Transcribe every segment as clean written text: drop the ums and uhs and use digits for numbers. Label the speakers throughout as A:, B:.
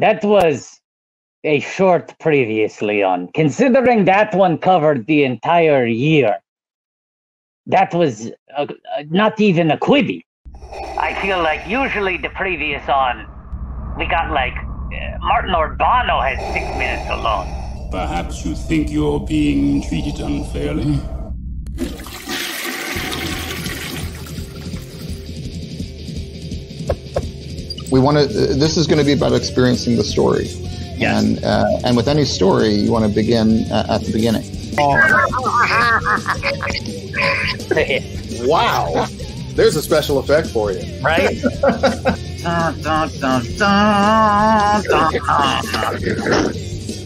A: That was a short previously on. Considering that one covered the entire year, that was not even a quibby. I feel like usually the previous on, we got like Martin Urbano has 6 minutes alone.
B: Perhaps you think you're being treated unfairly?
C: We want to. This is going to be about experiencing the story. Yes. And with any story, you want to begin at the beginning.
D: Wow. There's a special effect for you.
A: Right?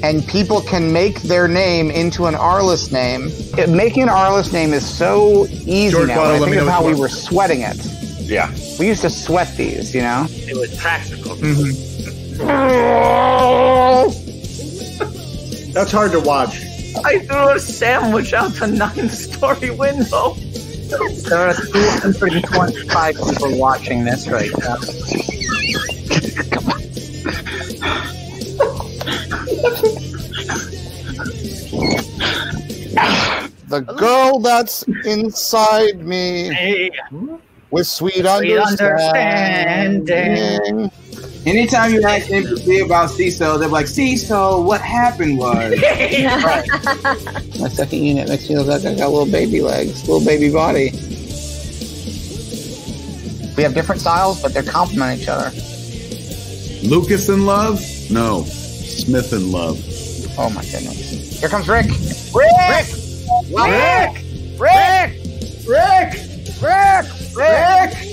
E: And people can make their name into an R-list name. Making an R-list name is so easy
D: George
E: now. I think of how we were sweating it.
D: Yeah.
E: We used to sweat these, you know?
A: It was practical.
D: That's hard to watch.
A: I threw a sandwich out the 9-story window.
E: There are 225 people watching this right now. Come on. The girl that's inside me with sweet understanding.
F: Anytime you ask anybody about CISO, they're like, CISO, what happened was...
E: My second unit makes me look like I got little baby legs, little baby body. We have different styles, but they complement each other.
G: Lucas in love? No. Smith in love.
E: Oh my goodness. Here comes Rick!
A: Rick! For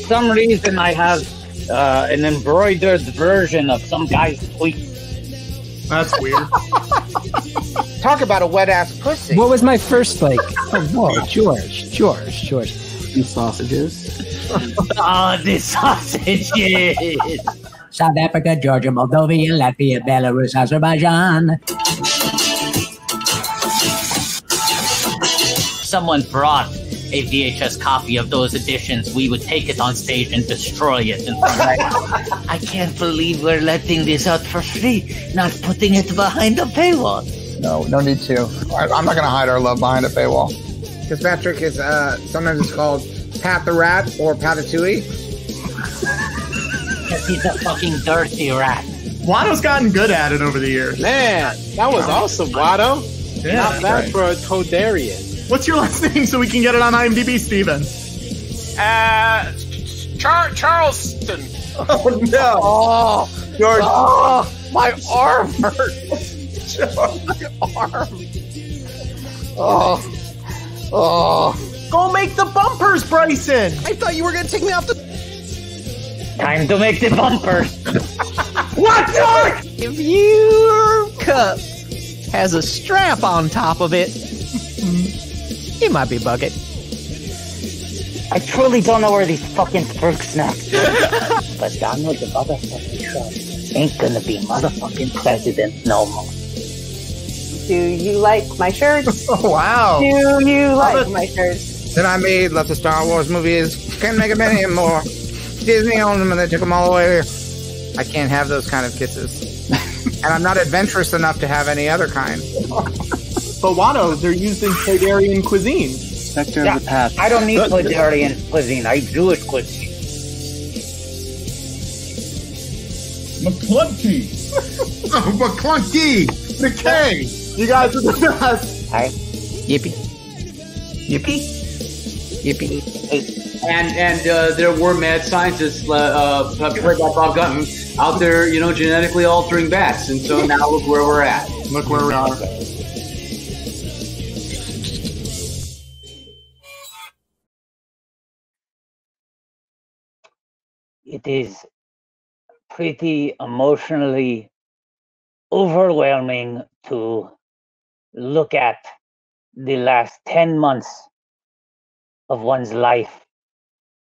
A: some reason I have an embroidered version of some guy's tweet.
D: That's weird.
E: Talk about a wet-ass pussy.
H: What was my first, like, oh, whoa, George.
F: And sausages.
A: Oh, the sausages!
H: South Africa, Georgia, Moldova, Latvia, Belarus, Azerbaijan.
A: Someone brought a VHS copy of those editions, we would take it on stage and destroy it. And like, I can't believe we're letting this out for free, not putting it behind a paywall.
E: No need to. I'm not going to hide our love behind a paywall. Because Patrick is, sometimes it's called Pat the Rat or Patatouille.
A: Because he's a fucking dirty rat.
D: Watto's gotten good at it over the years.
I: Man, that was awesome, Watto.
D: Yeah,
I: not bad for a Todarian.
D: What's your last name so we can get it on IMDb, Steven?
I: Charleston.
D: Oh, no.
E: Oh,
D: George.
E: Oh, my arm hurts. My arm. Oh.
D: Go make the bumpers, Bryson.
F: I thought you were going to take me off the...
A: Time to make the bumpers.
F: What, George? If your cup has a strap on top of it, it might be bucket.
A: I truly don't know where these fucking fruit snacks are. But Donald the motherfucking Trump ain't gonna be motherfucking president no more.
J: Do you like my shirts?
E: Wow.
J: Do you like my shirts?
E: Then I made lots of Star Wars movies. Can't make a many more. Disney owns them and they took them all away. I can't have those kind of kisses. And I'm not adventurous enough to have any other kind.
D: But Watto, they're used in Todarian cuisine.
F: Spectre of the past.
A: I don't need Todarian cuisine. I Jewish cuisine.
G: McClunky! Oh, McClunky! McKay!
D: You guys are the best.
A: Hi.
E: Yippee.
F: And there were mad scientists, like Bob Gunton, out there, genetically altering bats. And so now look where we're at.
D: Look where we are.
A: It is pretty emotionally overwhelming to look at the last 10 months of one's life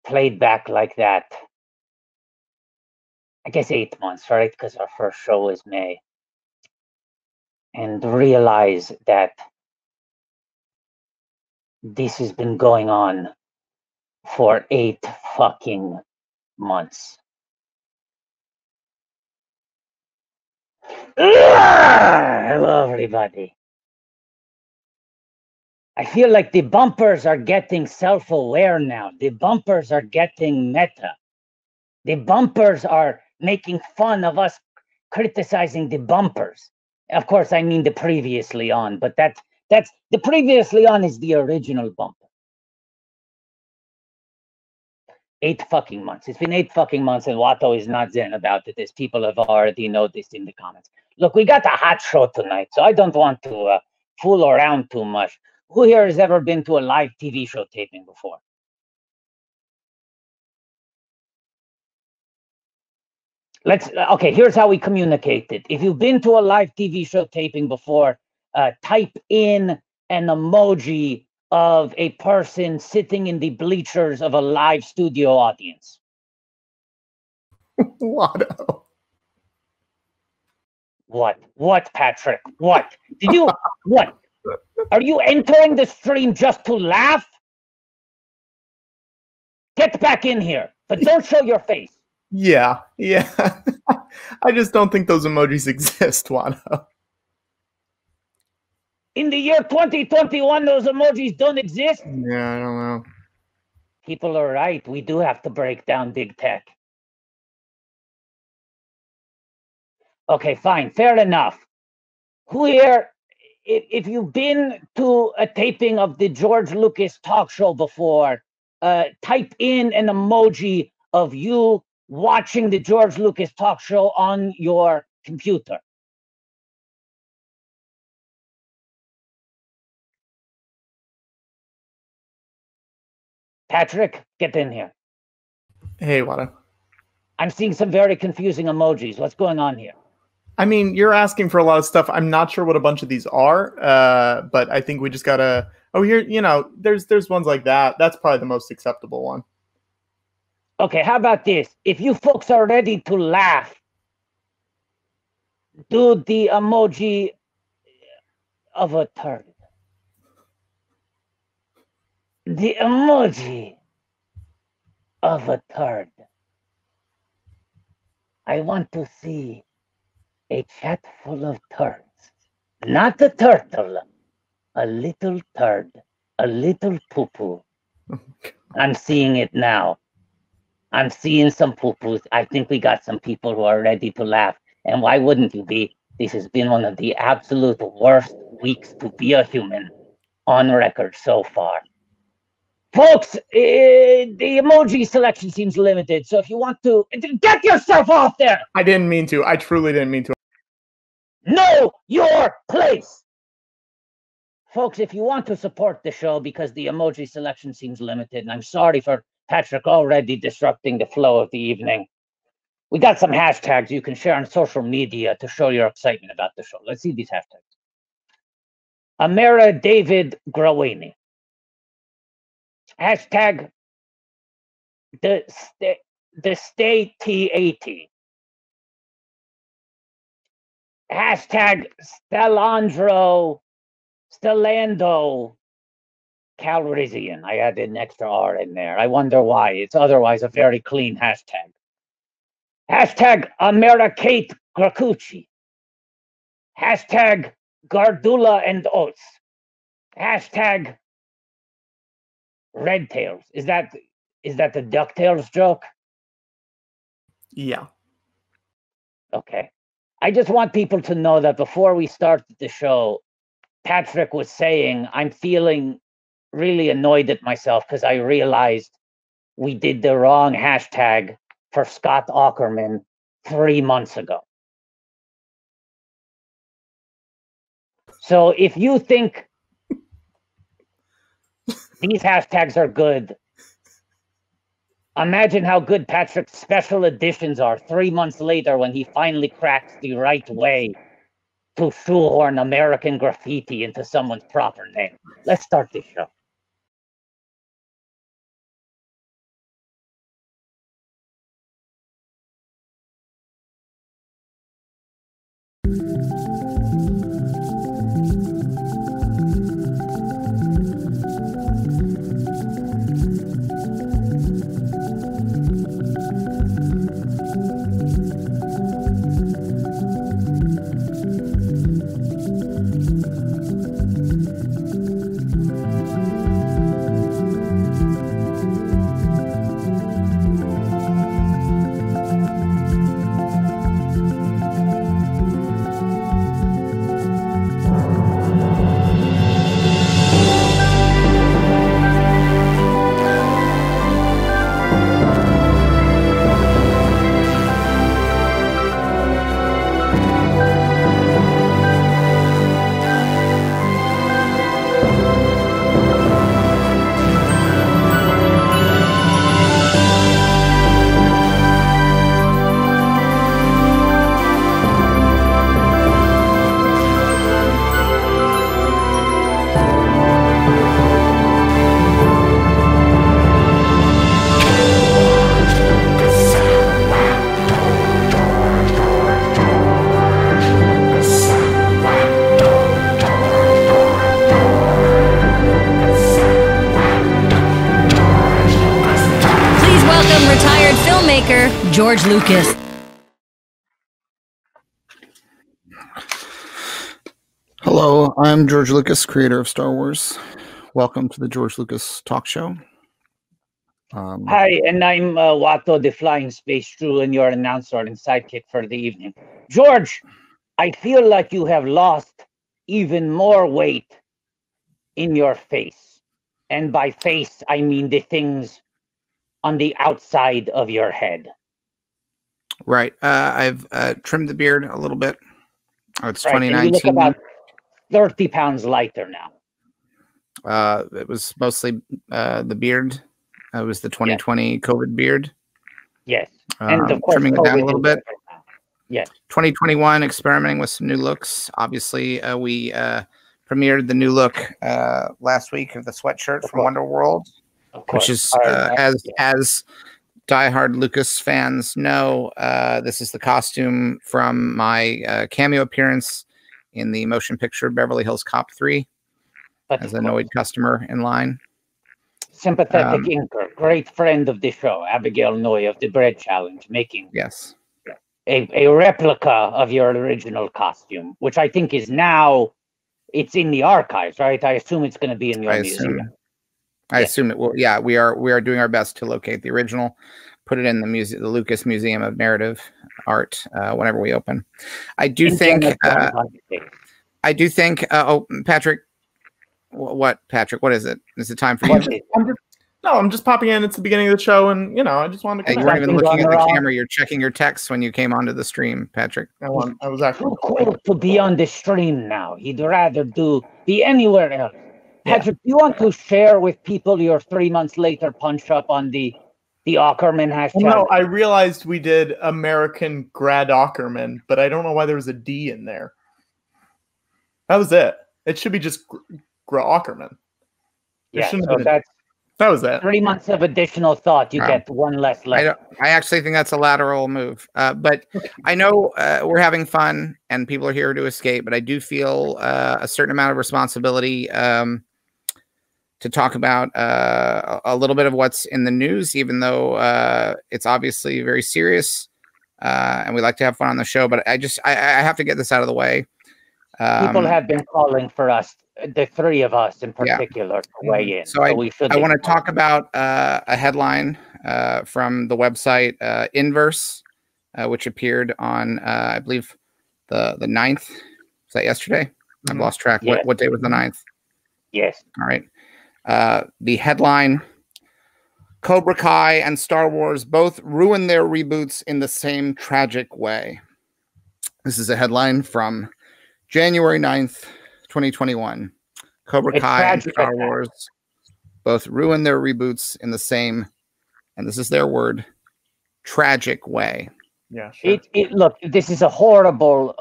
A: played back like that. I guess 8 months, right? Because our first show is May. And realize that this has been going on for 8 fucking months. Hello, everybody. I feel like the bumpers are getting self-aware now. The bumpers are getting meta. The bumpers are making fun of us criticizing the bumpers. Of course, I mean the previously on, but that's the previously on is the original bumper. 8 fucking months. It's been 8 fucking months, and Watto is not zen about it, as people have already noticed in the comments. Look, we got a hot show tonight, so I don't want to fool around too much. Who here has ever been to a live TV show taping before? Okay, here's how we communicate it. If you've been to a live TV show taping before, type in an emoji of a person sitting in the bleachers of a live studio audience.
D: Watto.
A: What, Patrick? What? Did you, what? Are you entering the stream just to laugh? Get back in here, but don't show your face.
D: Yeah. I just don't think those emojis exist, Watto.
A: In the year 2021, those emojis don't exist?
D: Yeah, I don't know.
A: People are right. We do have to break down big tech. Okay, fine. Fair enough. Who here, if you've been to a taping of the George Lucas talk show before, type in an emoji of you watching the George Lucas talk show on your computer. Patrick, get in here.
D: Hey, Watto.
A: I'm seeing some very confusing emojis. What's going on here?
D: I mean, you're asking for a lot of stuff. I'm not sure what a bunch of these are, but I think we just gotta. Oh, here, there's ones like that. That's probably the most acceptable one.
A: Okay, how about this? If you folks are ready to laugh, do the emoji of a turd. The emoji of a turd. I want to see a chat full of turds. Not a turtle, a little turd, a little poo-poo. I'm seeing it now. I'm seeing some poo-poos. I think we got some people who are ready to laugh. And why wouldn't you be? This has been one of the absolute worst weeks to be a human on record so far. Folks, the emoji selection seems limited. So if you want to, get yourself off there.
D: I didn't mean to. I truly didn't mean to.
A: Know your place. Folks, if you want to support the show, because the emoji selection seems limited, and I'm sorry for Patrick already disrupting the flow of the evening, we got some hashtags you can share on social media to show your excitement about the show. Let's see these hashtags. Amara David Grawini. Hashtag the stay T80. Hashtag Stellando Calrissian. I added an extra R in there. I wonder why. It's otherwise a very clean hashtag. Hashtag Americate Micucci. Hashtag Gardula and Oats. Hashtag Red Tails. Is that the DuckTales joke?
D: Yeah.
A: Okay. I just want people to know that before we started the show, Patrick was saying, I'm feeling really annoyed at myself because I realized we did the wrong hashtag for Scott Aukerman 3 months ago. So if you think these hashtags are good, imagine how good Patrick's special editions are 3 months later when he finally cracks the right way to shoehorn American graffiti into someone's proper name. Let's start this show.
K: filmmaker George Lucas.
E: Hello, I'm George Lucas, creator of Star Wars. Welcome to the George Lucas Talk Show.
A: Hi, and I'm Watto, the Flying Space Shrew, and your announcer and sidekick for the evening. George, I feel like you have lost even more weight in your face. And by face, I mean the things on the outside of your head.
E: Right. I've trimmed the beard a little bit. Oh, it's
A: Right,
E: 2019.
A: and you look about 30 pounds lighter now.
E: It was mostly the beard. It was the 2020 COVID beard.
A: Yes. And of course,
E: trimming it down a little bit.
A: Yes.
E: 2021, experimenting with some new looks. Obviously, we premiered the new look last week of the sweatshirt from Wonderworld, which is as diehard Lucas fans know, this is the costume from my cameo appearance in the motion picture Beverly Hills Cop 3 as an annoyed customer in line.
A: Sympathetic inker, great friend of the show, Abigail Noy of the Bread Challenge, making a replica of your original costume, which I think is now, it's in the archives, right? I assume it's going to be in your museum.
E: I assume it will. Yeah, we are doing our best to locate the original, put it in the the Lucas Museum of Narrative Art whenever we open. I do think. Oh, Patrick. What, Patrick? What is it? Is it time for you?
D: I'm just popping in. It's the beginning of the show, and I just wanted to.
E: You weren't even looking at the camera. You're checking your texts when you came onto the stream, Patrick.
D: I was actually
A: too cool to be on the stream now. He'd rather be anywhere else. Patrick, do you want to share with people your 3 months later punch up on the Ackerman hashtag?
D: No, I realized we did American Grad Ackerman, but I don't know why there was a D in there. That was it. It should be just Ackerman.
A: Yeah, so
D: that was it.
A: 3 months of additional thought. You get one less letter.
E: I actually think that's a lateral move. But I know we're having fun and people are here to escape, but I do feel a certain amount of responsibility to talk about a little bit of what's in the news, even though it's obviously very serious and we like to have fun on the show. But I have to get this out of the way.
A: People have been calling for us, the three of us in particular, to weigh in.
E: So I want to talk about a headline from the website Inverse, which appeared on, I believe, the 9th. Was that yesterday? I've lost track.
A: Yes.
E: What day was the 9th?
A: Yes.
E: All right. The headline, Cobra Kai and Star Wars both ruin their reboots in the same tragic way. This is a headline from January 9th, 2021. Cobra Kai and Star Wars both ruin their reboots in the same, and this is their word, tragic way.
D: Yeah, sure.
A: Look, this is a horrible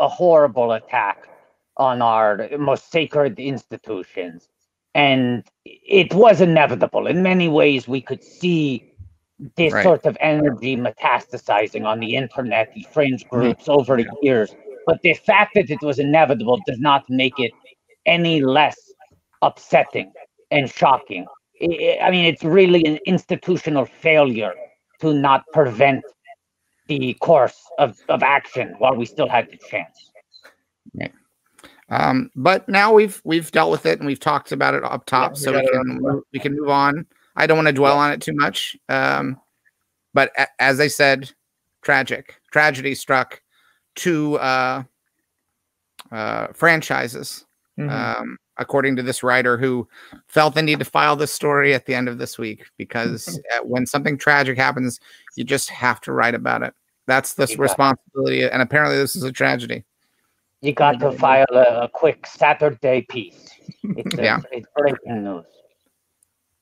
A: attack on our most sacred institutions. And it was inevitable. In many ways, we could see this sort of energy metastasizing on the internet, the fringe groups over the years. But the fact that it was inevitable does not make it any less upsetting and shocking. I mean, it's really an institutional failure to not prevent the course of action while we still had the chance.
E: Right. But now we've dealt with it and we've talked about it up top, so we can move on. I don't want to dwell on it too much. But as I said, tragedy struck two franchises, according to this writer who felt the need to file this story at the end of this week, because when something tragic happens, you just have to write about it. That's the responsibility, and apparently this is a tragedy.
A: You got to file a quick Saturday piece. It's breaking news.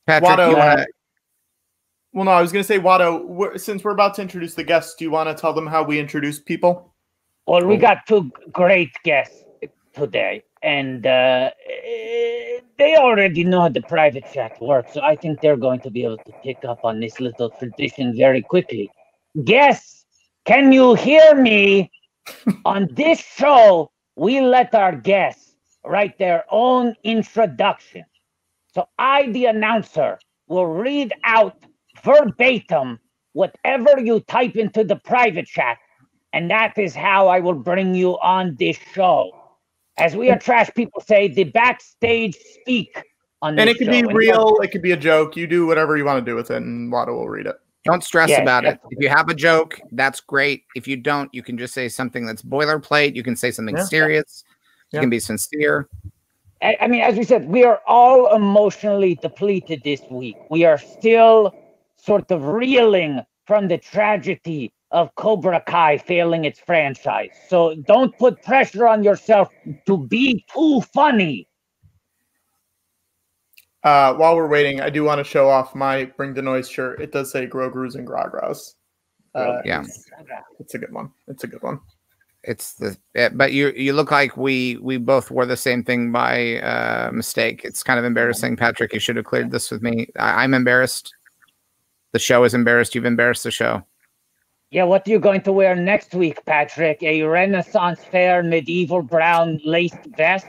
E: Patrick,
D: Watto,
E: you want to...
D: Well, no, I was going to say, Watto, since we're about to introduce the guests, do you want to tell them how we introduce people?
A: Well, we got two great guests today, and they already know how the private chat works, so I think they're going to be able to pick up on this little tradition very quickly. Guests, can you hear me? On this show, we let our guests write their own introduction. So I, the announcer, will read out verbatim whatever you type into the private chat, and that is how I will bring you on this show. As we are trash people say, the backstage speak on this
D: And it could be
A: show.
D: real, it could be a joke. You do whatever you want to do with it, and Wado will read it.
E: Don't stress about it. If you have a joke, that's great. If you don't, you can just say something that's boilerplate. You can say something serious. You can be sincere.
A: I mean, as we said, we are all emotionally depleted this week. We are still sort of reeling from the tragedy of Cobra Kai failing its franchise. So don't put pressure on yourself to be too funny.
D: While we're waiting, I do want to show off my Bring the Noise shirt. It does say Grogu's and Gragras.
E: Yeah,
D: it's a good one. It's a good one.
E: It's the but you look like we both wore the same thing by mistake. It's kind of embarrassing, Patrick. You should have cleared this with me. I'm embarrassed. The show is embarrassed. You've embarrassed the show.
A: Yeah, what are you going to wear next week, Patrick? A Renaissance fair medieval brown laced vest,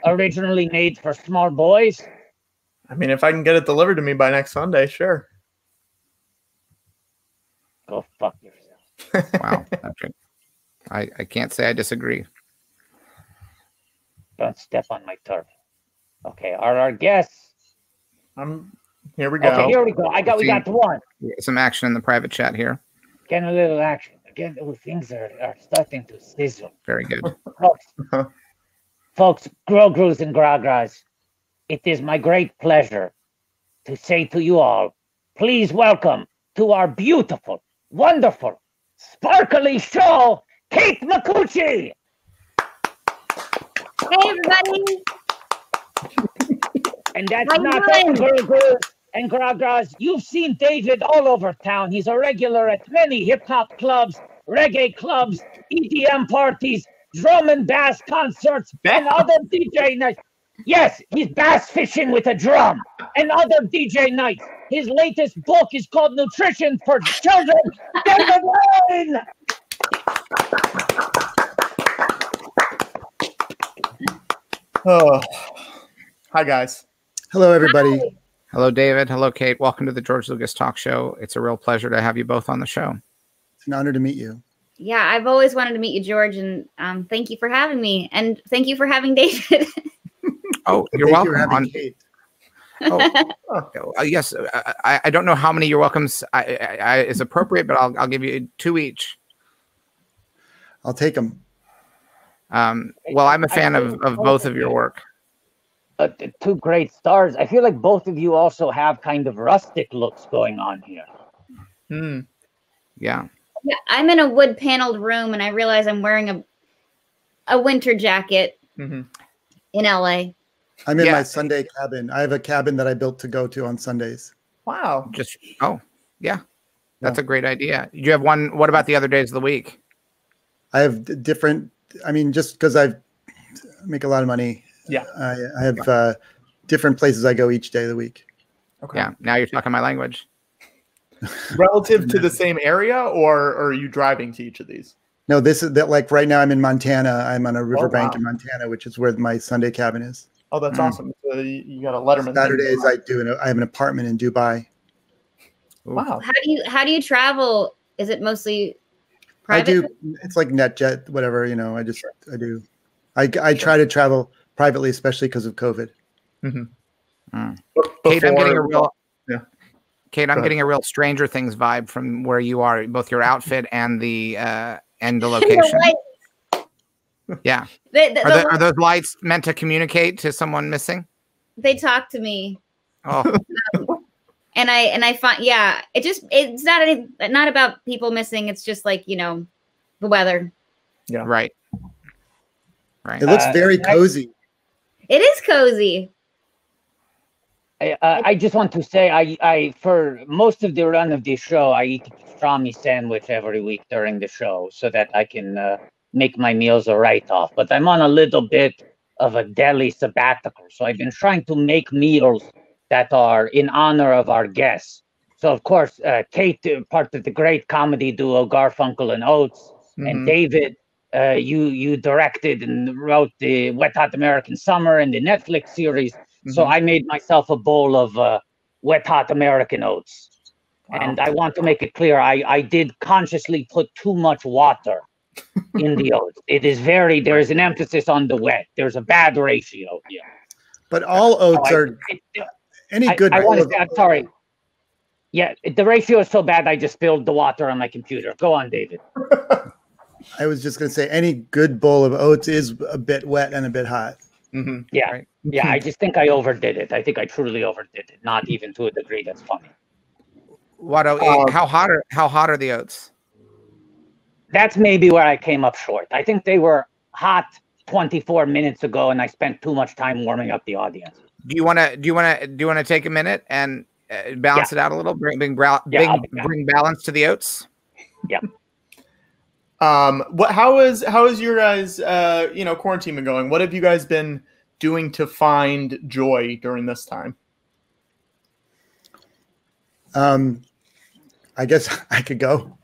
A: originally made for small boys?
D: I mean, if I can get it delivered to me by next Sunday, sure.
A: Go fuck yourself.
E: Wow, Patrick. I can't say I disagree.
A: Don't step on my turf. Okay, are our guests?
D: Here we go.
A: Okay, here we go. We got one.
E: Some action in the private chat here.
A: Getting a little action. Again, things are starting to sizzle.
E: Very good.
A: Folks, Grogu's and Gragras, it is my great pleasure to say to you all, please welcome to our beautiful, wonderful, sparkly show, Kate Micucci.
K: Hey, everybody.
A: And that's not all, Grogu's and Gragras. You've seen David all over town. He's a regular at many hip-hop clubs, reggae clubs, EDM parties, drum and bass concerts, and other DJ nights. Yes, he's bass fishing with a drum and other DJ nights. His latest book is called Nutrition for Children. David Wain!
D: Oh, hi guys.
L: Hello, everybody.
E: Hello, David. Hello, Kate. Welcome to the George Lucas Talk Show. It's a real pleasure to have you both on the show.
L: It's an honor to meet you.
K: Yeah, I've always wanted to meet you, George, and thank you for having me, and thank you for having David.
E: Oh, you're welcome. Yes, I don't know how many you're welcomes is appropriate, but I'll give you 2 each.
L: I'll take them.
E: Well, I'm a fan of both of your work.
A: Two great stars. I feel like both of you also have kind of rustic looks going on here.
E: Yeah.
K: Yeah, I'm in a wood paneled room, and I realize I'm wearing a winter jacket in LA.
L: I'm in my Sunday cabin. I have a cabin that I built to go to on Sundays.
D: Wow.
E: That's a great idea. Do you have one? What about the other days of the week?
L: I have different. I mean, just because I make a lot of money.
D: Yeah.
L: I have different places I go each day of the week.
D: Okay.
E: Yeah. Now you're talking my language.
D: Relative to the same area, or are you driving to each of these?
L: No, this is that. Like right now, I'm in Montana. I'm on a riverbank in Montana, which is where my Sunday cabin is.
D: Oh, that's awesome. So you got a Letterman.
L: Saturdays, I have an apartment in Dubai.
D: Wow.
K: How do you travel? Is it mostly private?
L: I do. It's like NetJet, whatever. You know, I do. I try to travel privately, especially because of COVID.
E: Kate, I'm getting a real. Kate, I'm getting a real Stranger Things vibe from where you are, both your outfit and the location. Yeah. Are those lights meant to communicate to someone missing?
K: They talk to me.
E: Oh.
K: And I find, it's not about people missing. It's just like, the weather.
D: Yeah.
E: Right.
L: It looks very cozy.
K: It is cozy.
A: I just want to say, I for most of the run of the show, I eat a pastrami sandwich every week during the show so that I can make my meals a write-off. But I'm on a little bit of a deli sabbatical, so I've been trying to make meals that are in honor of our guests. So, of course, Kate, part of the great comedy duo Garfunkel and Oates, and David, you directed and wrote the Wet Hot American Summer and the Netflix series. So I made myself a bowl of Wet Hot American Oats. And I want to make it clear, I did consciously put too much water in the oats. It is there's an emphasis on the wet. There's a bad ratio here.
L: But all oats are any good.
A: I want to say, I'm sorry. Yeah, the ratio is so bad I just spilled the water on my computer. Go on, David.
L: I was just going to say any good bowl of oats is a bit wet and a bit hot.
D: Mm-hmm.
A: Yeah,
E: Right.
A: yeah. I just think I overdid it. I think I truly overdid it. Not even to a degree that's funny.
E: Watto, how hot are the oats?
A: That's maybe where I came up short. I think they were hot 24 minutes ago, and I spent too much time warming up the audience.
E: Do you want to take a minute and balance it out a little? Bring balance to the oats.
A: Yeah.
D: How is your guys quarantine been going? What have you guys been doing to find joy during this time?
L: I guess I could go.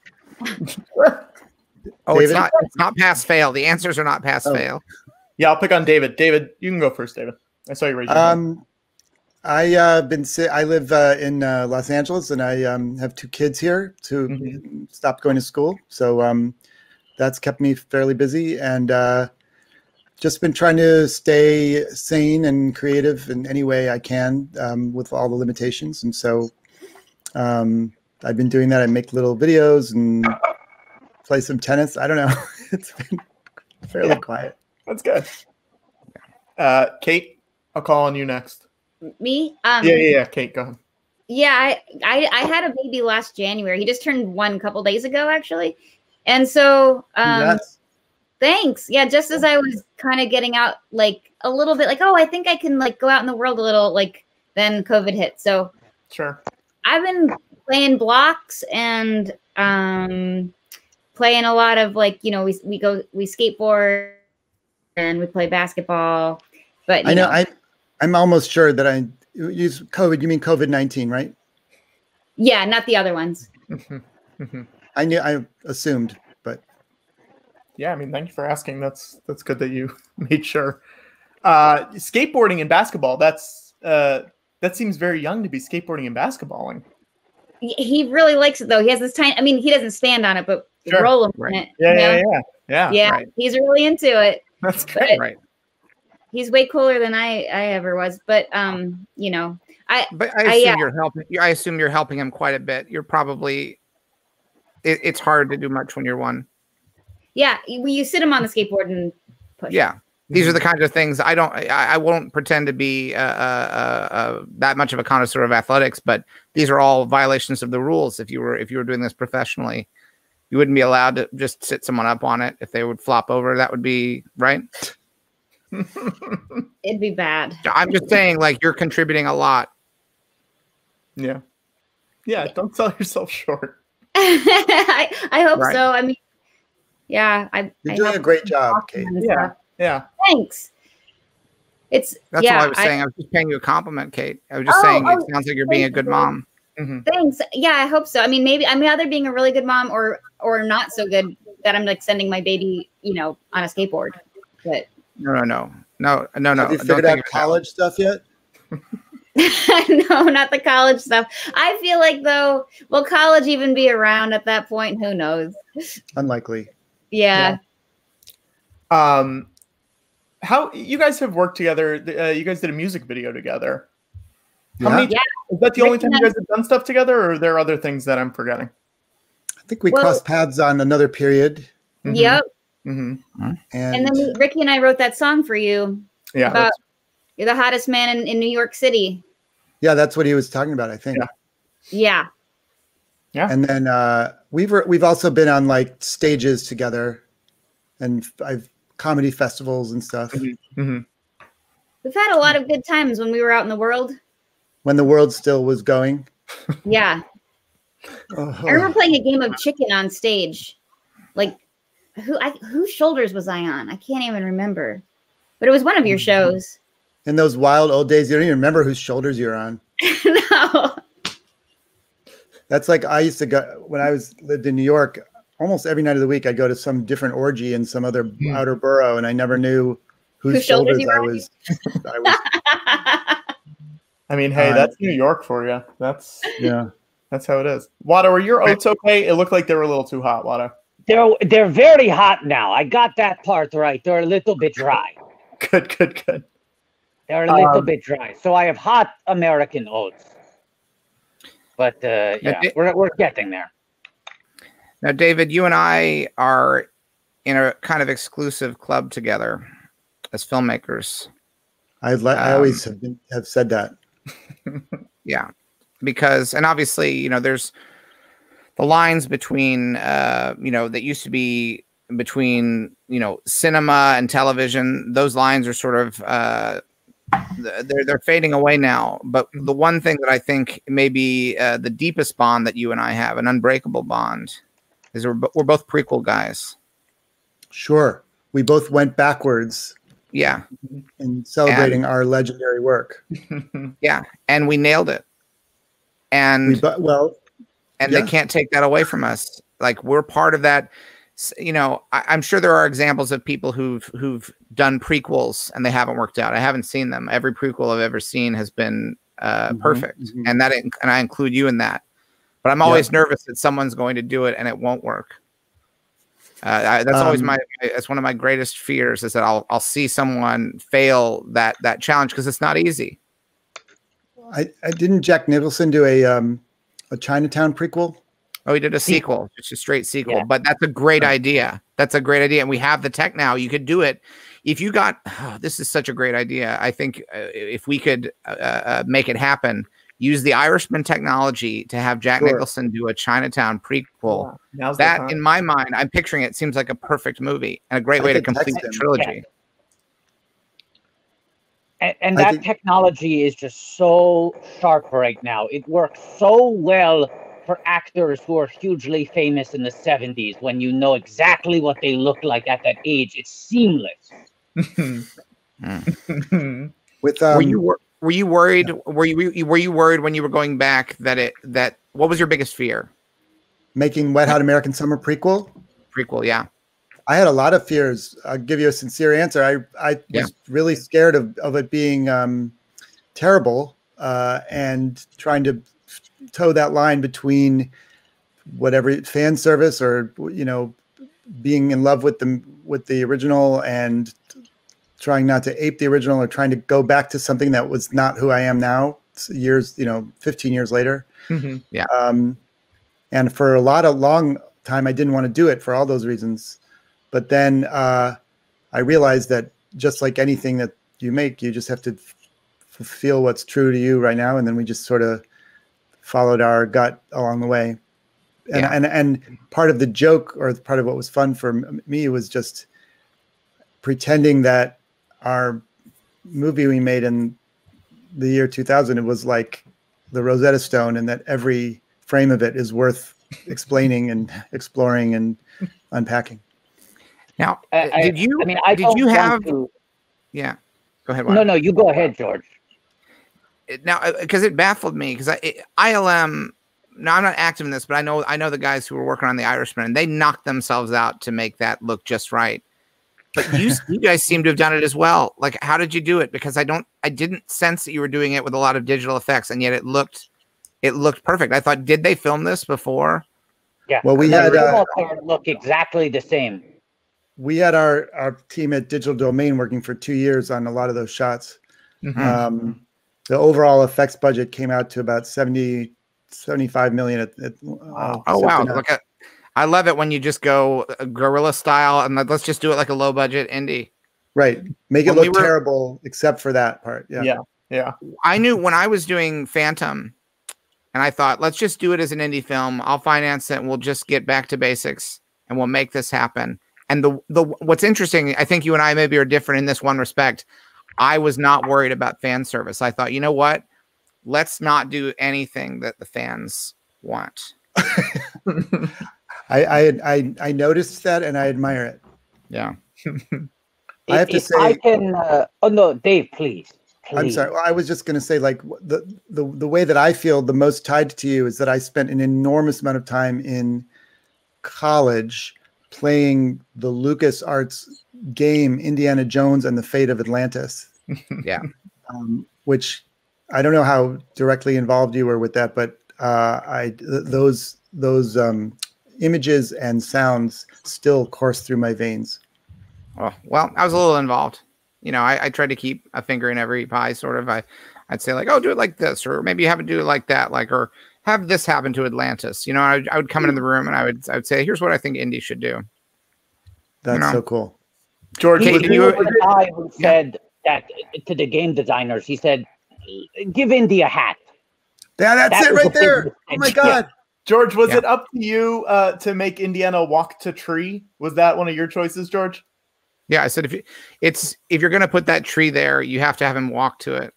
E: Oh,
L: David?
E: it's not pass fail. The answers are not pass fail.
D: Yeah, I'll pick on David. David, you can go first, David. I saw you raise your hand.
L: I live in Los Angeles, and I have 2 kids here who stopped going to school. So that's kept me fairly busy, and just been trying to stay sane and creative in any way I can with all the limitations. And so I've been doing that. I make little videos and play some tennis. I don't know. It's been fairly quiet.
D: That's good. Kate, I'll call on you next.
K: Me?
D: Yeah. Kate, go ahead.
K: Yeah, I had a baby last January. He just turned 1 a couple days ago, actually. And so, thanks. Yeah, just as I was kind of getting out, like a little bit, like, oh, I think I can like go out in the world a little. Like then COVID hit. So
D: sure,
K: I've been playing blocks and playing a lot of like we skateboard and we play basketball. But
L: I know I'm almost sure that I use COVID. You mean COVID-19, right?
K: Yeah, not the other ones.
L: I assumed, but
D: yeah, I mean, thank you for asking. That's good that you made sure. Skateboarding and basketball, that seems very young to be skateboarding and basketballing.
K: He really likes it though. He has this tiny, I mean, he doesn't stand on it, but roll him in it.
D: Yeah.
K: Right. He's really into it.
D: That's great.
E: Right.
K: He's way cooler than I ever was. But
E: I assume you're helping. I assume you're helping him quite a bit. You're probably. It's hard to do much when you're 1.
K: Yeah, you sit him on the skateboard and push.
E: Yeah, these are the kinds of things I won't pretend to be that much of a connoisseur of athletics, but these are all violations of the rules. If you were doing this professionally, you wouldn't be allowed to just sit someone up on it. If they would flop over, that would be right.
K: It'd be bad.
E: I'm just saying, like, you're contributing a lot.
D: Yeah. Don't sell yourself short.
K: I hope so. I mean, yeah,
L: you're doing a great job, Kate.
D: Yeah.
K: Thanks.
E: That's what I was saying. I was just paying you a compliment, Kate. I was just saying it sounds like you're being a good mom.
K: Thanks. Yeah, I hope so. I mean, maybe I'm either being a really good mom or not so good that I'm like sending my baby, on a skateboard. But
E: no.
L: Have you figured out college stuff yet?
K: No, not the college stuff. I feel like though, will college even be around at that point? Who knows?
L: Unlikely.
K: Yeah.
D: How you guys have worked together? You guys did a music video together. How many? Yeah. Is that the only time you guys have done stuff together, or are there other things that I'm forgetting?
L: I think we crossed paths on another period.
K: Yep.
L: And
K: then Ricky and I wrote that song for you.
D: Yeah.
K: About you're the hottest man in New York City.
L: Yeah, that's what he was talking about, I think.
K: Yeah.
L: And then we've also been on like stages together, and I've comedy festivals and stuff.
K: We've had a lot of good times when we were out in the world.
L: When the world still was going.
K: Yeah. I remember playing a game of chicken on stage. Like whose shoulders was I on? I can't even remember. But it was one of your shows.
L: In those wild old days, you don't even remember whose shoulders you're on.
K: No.
L: That's like I used to go when I lived in New York. Almost every night of the week, I'd go to some different orgy in some other outer borough, and I never knew whose shoulders I was.
D: I mean, hey, that's New York for you. That's That's how it is. Watto, are your oats okay? It looked like they were a little too hot, Watto.
A: They're very hot now. I got that part right. They're a little bit dry.
D: Good.
A: They're a little bit dry. So I have hot American oats. But yeah, we're getting there.
E: Now, David, you and I are in a kind of exclusive club together as filmmakers.
L: I always have said that.
E: Yeah, because, and obviously, you know, there's the lines between, you know, that used to be between, you know, cinema and television. Those lines are sort of, they're fading away now. But the one thing that I think may be the deepest bond that you and I have, an unbreakable bond, is we're both prequel guys.
L: Sure. We both went backwards.
E: Yeah.
L: In celebrating our legendary work.
E: Yeah. And we nailed it. And they can't take that away from us. Like, we're part of that. You know, I'm sure there are examples of people who've done prequels and they haven't worked out. I haven't seen them. Every prequel I've ever seen has been perfect. And I include you in that. But I'm always nervous that someone's going to do it and it won't work. That's always that's one of my greatest fears, is that I'll see someone fail that challenge, because it's not easy.
L: I didn't Jack Nicholson do a Chinatown prequel?
E: Oh, he did a sequel, just a straight sequel. Yeah. But that's a great idea. That's a great idea. And we have the tech now. You could do it. If you got, this is such a great idea. I think if we could make it happen, use the Irishman technology to have Jack Nicholson do a Chinatown prequel. Yeah, that, in my mind, I'm picturing it, seems like a perfect movie and a great way to complete the trilogy.
A: And that technology is just so sharp right now. It works so well for actors who are hugely famous in the 70s, when you know exactly what they look like at that age. It's seamless.
L: With
E: were you worried? Were you worried when you were going back that what was your biggest fear?
L: Making Wet Hot American Summer prequel?
E: Prequel, yeah.
L: I had a lot of fears. I'll give you a sincere answer. I was really scared of it being terrible, and trying to toe that line between whatever fan service or, you know, being in love with the original and trying not to ape the original, or trying to go back to something that was not who I am now, years, 15 years later.
E: Yeah.
L: And for a long time, I didn't want to do it for all those reasons. But then I realized that just like anything that you make, you just have to feel what's true to you right now. And then we just sort of followed our gut along the way. And part of the joke, or part of what was fun for me, was just pretending that our movie we made in the year 2000, it was like the Rosetta Stone, and that every frame of it is worth explaining and exploring and unpacking.
E: Now,
A: Yeah,
E: go ahead.
A: No, you go ahead, George.
E: Now, because it baffled me, because ILM. Now, I'm not active in this, but I know the guys who were working on The Irishman, and they knocked themselves out to make that look just right. But you guys seem to have done it as well. Like, how did you do it? Because I didn't sense that you were doing it with a lot of digital effects, and yet it looked perfect. I thought, did they film this before?
A: Yeah.
L: Well, we had
A: look exactly the same.
L: We had our team at Digital Domain working for 2 years on a lot of those shots. The overall effects budget came out to about 75 million.
E: Wow. Oh, wow. Look at, I love it when you just go guerrilla style and let's just do it like a low budget indie.
L: Right. Make it look terrible except for that part. Yeah.
D: Yeah.
E: I knew when I was doing Phantom, and I thought, let's just do it as an indie film. I'll finance it and we'll just get back to basics and we'll make this happen. And what's interesting, I think you and I maybe are different in this one respect. I was not worried about fan service. I thought, you know what? Let's not do anything that the fans want.
L: I noticed that, and I admire it.
E: Yeah.
L: I have to say,
A: I can. Oh no, Dave, please.
L: I'm sorry. Well, I was just going to say, like, the way that I feel the most tied to you is that I spent an enormous amount of time in college playing the LucasArts game Indiana Jones and the Fate of Atlantis.
E: Yeah.
L: Which I don't know how directly involved you were with that, but those images and sounds still course through my veins.
E: Oh, well, I was a little involved. You know, I tried to keep a finger in every pie, sort of. I'd say like, oh, do it like this, or maybe have it do it like that, like, or have this happen to Atlantis. You know, I would come into the room and I would say, here's what I think indie should do.
L: That's so cool.
D: George,
A: he was the guy who said that to the game designers. He said, give indie a hat.
L: Yeah, that's it right there. Oh my God.
D: Yeah. George, was it up to you to make Indiana walk to tree? Was that one of your choices, George?
E: Yeah, I said if you're gonna put that tree there, you have to have him walk to it.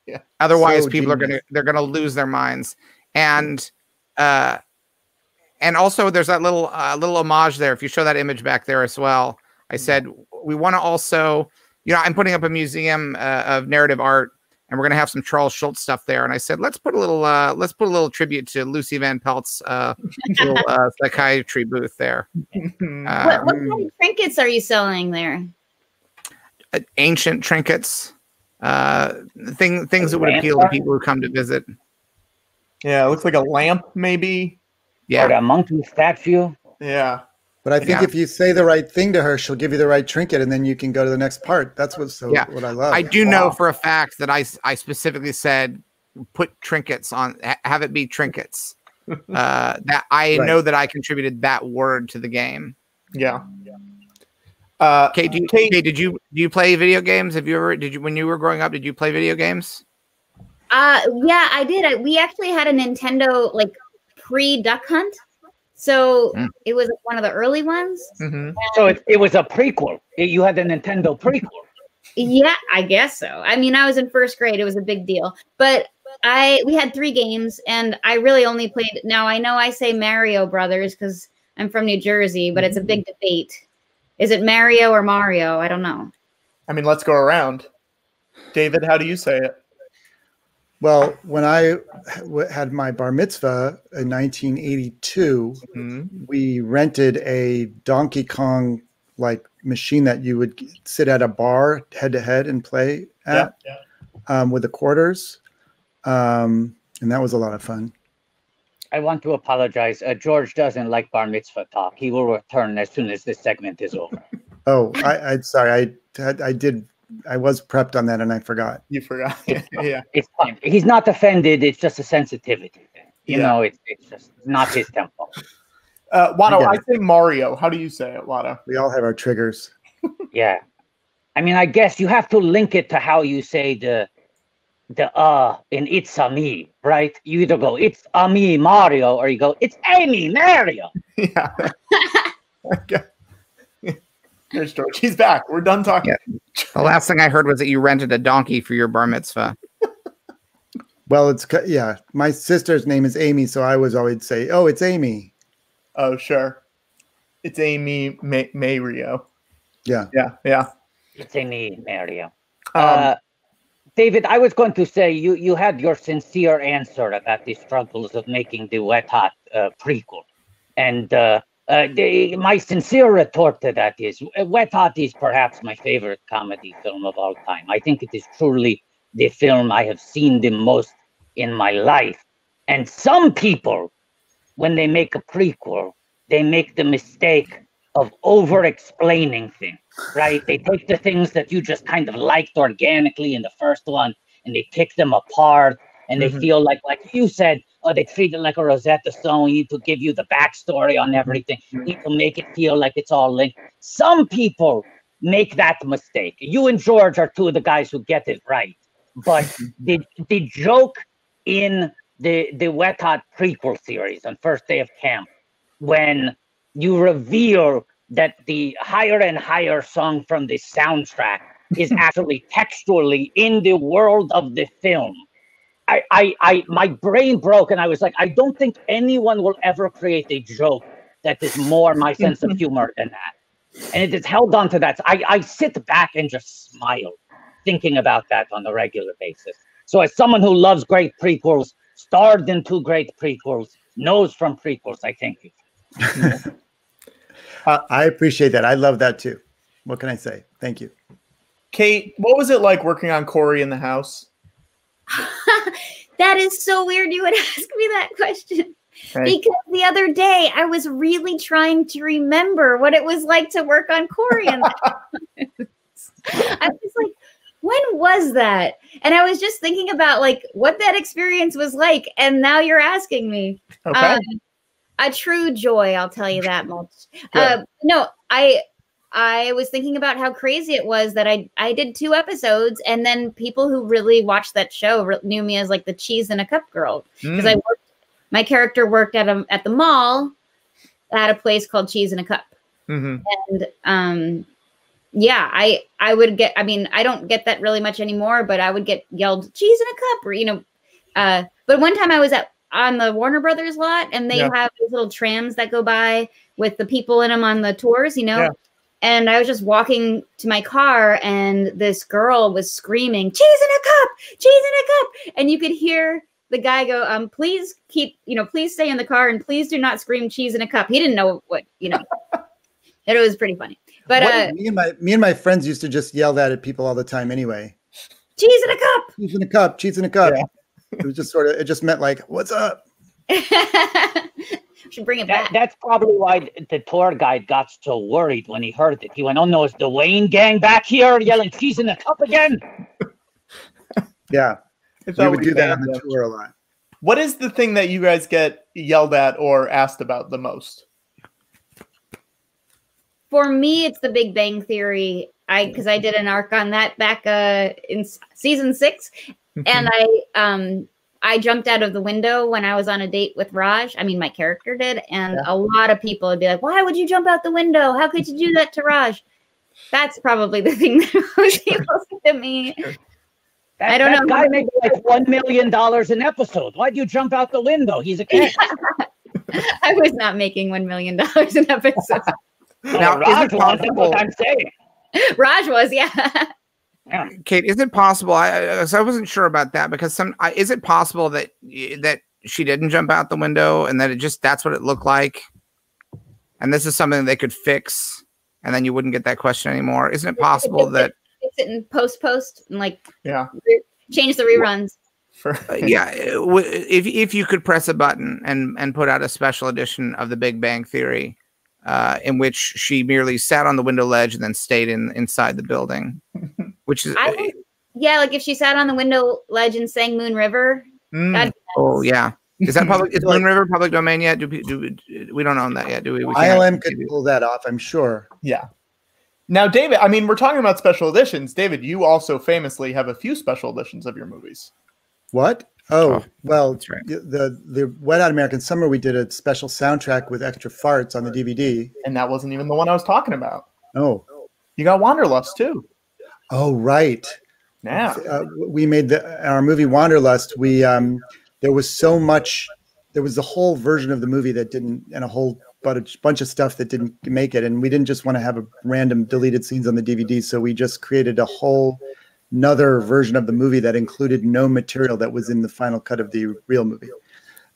D: Yeah.
E: Otherwise, people are gonna lose their minds. And also there's that little homage there. If you show that image back there as well, I said we want to also, you know, I'm putting up a museum of narrative art, and we're gonna have some Charles Schultz stuff there. And I said let's put a little tribute to Lucy Van Pelt's little psychiatry booth there.
K: What kind of trinkets are you selling there?
E: Ancient trinkets, things that would appeal to people who come to visit.
D: Yeah, it looks like a lamp, maybe.
E: Yeah,
A: or a monkey statue.
D: Yeah.
L: But I think if you say the right thing to her, she'll give you the right trinket, and then you can go to the next part. That's what I love.
E: I do know for a fact that I specifically said put trinkets on, have it be trinkets. That I know that I contributed that word to the game.
D: Yeah.
E: Kate, did you play video games? When you were growing up, did you play video games?
K: Yeah, I did. We actually had a Nintendo like pre-Duck Hunt. So it was one of the early ones.
A: Mm-hmm. So it was a prequel. You had a Nintendo prequel.
K: Yeah, I guess so. I mean, I was in first grade. It was a big deal. But we had 3 games, and I really only played. Now, I know I say Mario Brothers because I'm from New Jersey, but it's a big debate. Is it Mario or Mario? I don't know.
D: I mean, let's go around. David, how do you say it?
L: Well, when I had my bar mitzvah in 1982, we rented a Donkey Kong like machine that you would sit at a bar head to head and play at with the quarters. And that was a lot of fun.
A: I want to apologize. George doesn't like bar mitzvah talk. He will return as soon as this segment is over.
L: Oh, I'm sorry. I was prepped on that and I forgot.
D: You forgot.
A: Yeah. It's fine. He's not offended. It's just a sensitivity thing. You know, it's just not his tempo.
D: Watto, I say Mario. How do you say it, Watto?
L: We all have our triggers.
A: Yeah. I mean, I guess you have to link it to how you say the in It's a Me, right? You either go, it's a me, Mario, or you go, it's a me, Mario.
D: Yeah. Okay. There's George. He's back. We're done talking.
E: Yeah. The last thing I heard was that you rented a donkey for your bar mitzvah.
L: Well, my sister's name is Amy, so I was always say, oh, it's Amy.
D: Oh, sure. It's Amy Mario.
L: Yeah.
D: Yeah.
A: It's Amy Mario. David, I was going to say you had your sincere answer about the struggles of making the Wet Hot prequel. And my sincere retort to that is Wet Hot is perhaps my favorite comedy film of all time. I think it is truly the film I have seen the most in my life. And some people, when they make a prequel, they make the mistake of over-explaining things, right? They take the things that you just kind of liked organically in the first one, and they pick them apart, and they feel like you said, oh, they treat it like a Rosetta Stone. We need to give you the backstory on everything. We need to make it feel like it's all linked. Some people make that mistake. You and George are 2 of the guys who get it right. But the joke in the Wet Hot prequel series on First Day of Camp, when you reveal that the higher and higher song from the soundtrack is actually textually in the world of the film. My brain broke, and I was like, I don't think anyone will ever create a joke that is more my sense of humor than that. And it is held on to that. So I sit back and just smile thinking about that on a regular basis. So as someone who loves great prequels, starred in 2 great prequels, knows from prequels, I thank you.
L: I appreciate that. I love that too. What can I say? Thank you.
D: Kate, what was it like working on Corey in the House?
K: That is so weird you would ask me that question.
D: Right.
K: Because the other day I was really trying to remember what it was like to work on Corey. And I was like, when was that? And I was just thinking about like what that experience was like. And now you're asking me.
D: Okay.
K: A true joy, I'll tell you that much. No, I was thinking about how crazy it was that I did 2 episodes, and then people who really watched that show knew me as like the cheese in a cup girl, because my character worked at the mall at a place called Cheese in a Cup. And yeah, I would get, I mean, I don't get that really much anymore, but I would get yelled cheese in a cup, or, you know, but one time I was on the Warner Brothers lot, and they have these little trams that go by with the people in them on the tours, you know, and I was just walking to my car, and this girl was screaming, cheese in a cup, cheese in a cup. And you could hear the guy go, please please stay in the car, and please do not scream cheese in a cup. He didn't know what, you know, it was pretty funny. But
L: me and my friends used to just yell that at people all the time anyway.
K: Cheese in a cup.
L: Cheese in a cup. Cheese in a cup. Yeah. It was just it just meant like, what's up?
K: Should bring it back.
A: That's probably why the tour guide got so worried when he heard it. He went, "Oh no, is the Wain gang back here yelling cheese in a cup again?"
L: Yeah, we would do that on the tour a lot.
D: What is the thing that you guys get yelled at or asked about the most?
K: For me, it's The Big Bang Theory. Because I did an arc on that back in season 6, and I jumped out of the window when I was on a date with Raj. I mean, my character did, and a lot of people would be like, "Why would you jump out the window? How could you do that to Raj?" That's probably the thing that most people say to me. I don't know.
A: That guy makes like $1 million an episode. Why'd you jump out the window? He's a cat.
K: I was not making $1 million an episode.
A: Now, Raj was, that's what I'm saying.
K: Raj was, yeah.
E: Kate, is it possible? I wasn't sure about that, because is it possible that she didn't jump out the window, and that that's what it looked like, and this is something they could fix, and then you wouldn't get that question anymore? Isn't it possible that
K: fix it in post and like change the reruns?
E: If you could press a button and put out a special edition of The Big Bang Theory, in which she merely sat on the window ledge and then stayed inside the building, which is
K: like if she sat on the window ledge and sang Moon River.
E: Oh yeah, is that public? Is Moon River public domain yet? We don't own that yet, do we?
L: ILM could pull that off, I'm sure.
D: Yeah. Now, David, I mean, we're talking about special editions. David, you also famously have a few special editions of your movies.
L: What? Oh, well, that's right. The Wet Hot American Summer, we did a special soundtrack with extra farts on the DVD.
D: And that wasn't even the one I was talking about.
L: Oh.
D: You got Wanderlust, too.
L: Oh, right.
D: Yeah.
L: We made our movie Wanderlust. There was so much, there was the whole version of the movie that didn't, and a bunch of stuff that didn't make it. And we didn't just want to have a random deleted scenes on the DVD. So we just created another version of the movie that included no material that was in the final cut of the real movie.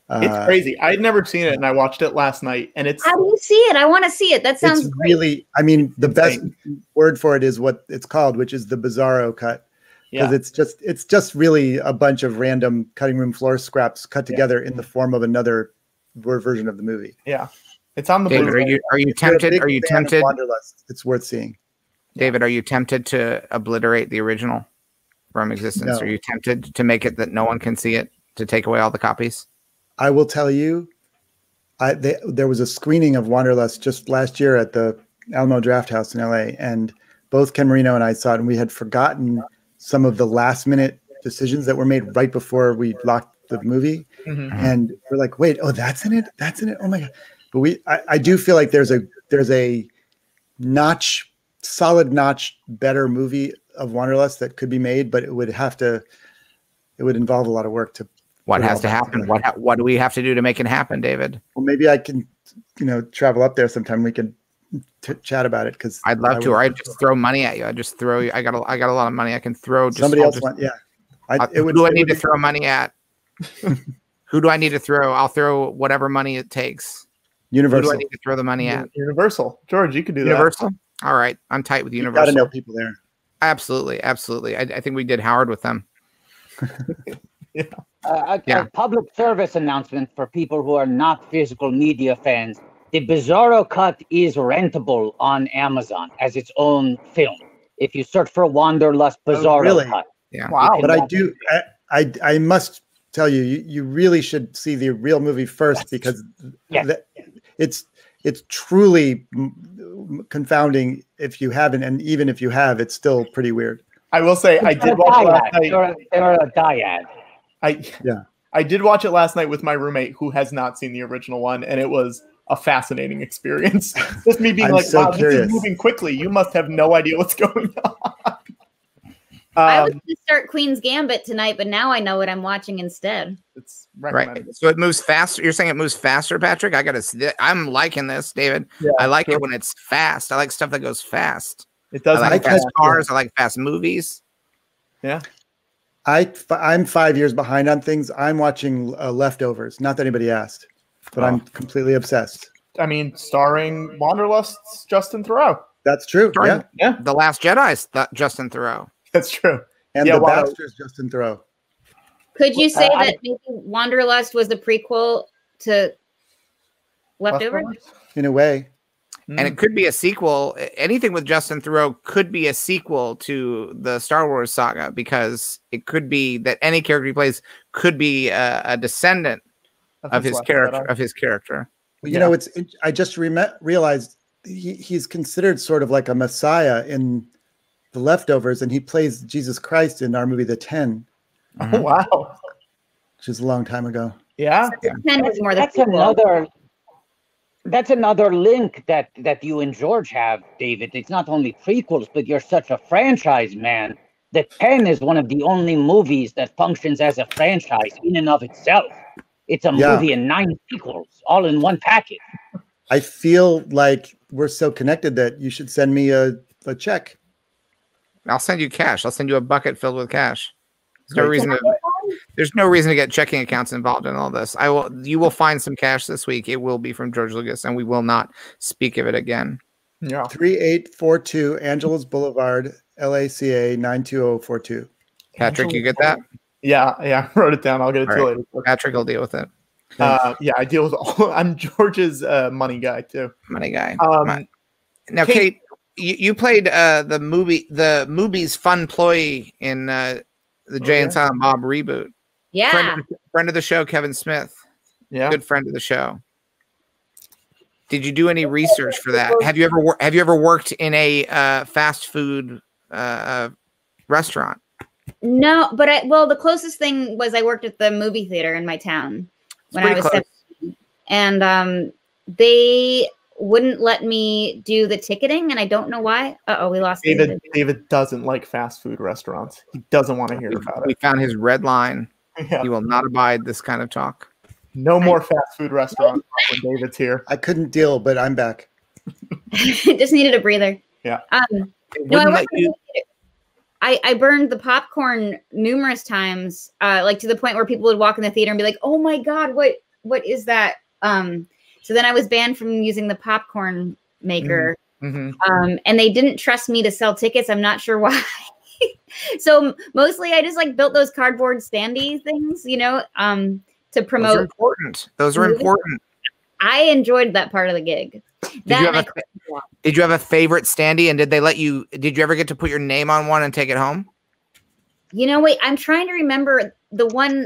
D: It's crazy. I'd never seen it, and I watched it last night. And it's
K: how do you see it? I want to see it. That sounds great.
L: Really. I mean, the best word for it is what it's called, which is the Bizarro cut, because it's just really a bunch of random cutting room floor scraps cut together in the form of another version of the movie.
D: Yeah, it's on the.
E: David, are you tempted? Are you tempted?
L: Wanderlust, it's worth seeing.
E: David, are you tempted to obliterate the original from existence?
L: No.
E: Are you tempted to make it that no one can see it, to take away all the copies?
L: I will tell you, there was a screening of Wanderlust just last year at the Alamo Draft House in LA, and both Ken Marino and I saw it, and we had forgotten some of the last minute decisions that were made right before we locked the movie. And we're like, wait, oh, that's in it? That's in it? Oh my God. But I do feel like there's a solid notch better movie of Wanderlust that could be made, but it would involve a lot of work to.
E: What has to happen? What do we have to do to make it happen, David?
L: Well, maybe I can, travel up there sometime. We can chat about it, because
E: I'd love to. Or I just throw money at you. I just throw you. I got a lot of money I can throw.
L: Somebody else wants. Yeah.
E: Who do I need to throw money at? Who do I need to throw? I'll throw whatever money it takes.
L: Universal.
E: Who do I need to throw the money at?
D: Universal. George, you could do
E: Universal? All right. I'm tight with Universal.
L: Got to know people there.
E: Absolutely. I think we did Howard with them.
A: A public service announcement for people who are not physical media fans. The Bizarro cut is rentable on Amazon as its own film. If you search for Wanderlust Bizarro cut.
E: Yeah.
L: Wow. But I must tell you, you really should see the real movie first because it's truly confounding if you haven't, and even if you have, it's still pretty weird.
D: I will say I did watch it last night.
A: They're a dyad.
D: I did watch it last night with my roommate who has not seen the original one, and it was a fascinating experience. Just me being like, wow, this is moving quickly. You must have no idea what's going on.
K: I was going to start Queen's Gambit tonight, but now I know what I'm watching instead.
D: It's recommended.
E: Right. So it moves faster. You're saying it moves faster, Patrick? I'm liking this, David. Yeah, I like it when it's fast. I like stuff that goes fast.
D: It does.
E: I like fast cars. I like fast movies.
D: Yeah.
L: I'm 5 years behind on things. I'm watching Leftovers. Not that anybody asked, but I'm completely obsessed.
D: I mean, starring Wanderlust's Justin Theroux.
L: That's true.
E: Yeah. The Last Jedi's Justin Theroux.
D: That's true.
L: And the Bachelor's Justin Theroux.
K: Could you say that maybe Wanderlust was the prequel to Leftovers?
L: In a way.
E: And it could be a sequel. Anything with Justin Theroux could be a sequel to the Star Wars saga because it could be that any character he plays could be a descendant of his character.
L: Well, you know, I just realized he's considered sort of like a messiah in The Leftovers, and he plays Jesus Christ in our movie The 10.
D: Oh, wow.
L: Which is a long time ago.
D: Yeah.
A: That's another link that you and George have, David. It's not only prequels, but you're such a franchise man. The 10 is one of the only movies that functions as a franchise in and of itself. It's a movie and 9 sequels, all in one package.
L: I feel like we're so connected that you should send me a check.
E: I'll send you cash. I'll send you a bucket filled with cash. There's no reason to get checking accounts involved in all this. You will find some cash this week. It will be from George Lucas, and we will not speak of it again.
D: Yeah.
L: 3842 Angeles Boulevard, LACA 92042.
E: Patrick, you get that?
D: Yeah, I wrote it down. I'll get it to you later.
E: Patrick will deal with it.
D: Yeah, I deal with all. I'm George's money guy too.
E: Money guy. Now, Kate, you played the movie's fun employee in the Jay and Silent Bob reboot.
K: Yeah.
E: Friend of the show, Kevin Smith.
D: Yeah.
E: Good friend of the show. Did you do any research for that? Have you ever worked in a fast food restaurant?
K: No, but the closest thing was I worked at the movie theater in my town when I was 17. And they wouldn't let me do the ticketing, and I don't know why. We lost
D: David. David doesn't like fast food restaurants. He doesn't want to hear about it.
E: We found his red line. Yeah. He will not abide this kind of talk.
D: No more fast food restaurants when David's here.
L: I couldn't deal, but I'm back.
K: Just needed a breather.
D: Yeah.
K: I burned the popcorn numerous times, like to the point where people would walk in the theater and be like, "Oh my God, what is that?" So then I was banned from using the popcorn maker.
D: Mm-hmm.
K: And they didn't trust me to sell tickets. I'm not sure why. So mostly I just like built those cardboard standee things, to promote.
E: Those are important. Those are important.
K: I enjoyed that part of the gig.
E: Did you have a favorite standee, and did you ever get to put your name on one and take it home?
K: Wait, I'm trying to remember the one.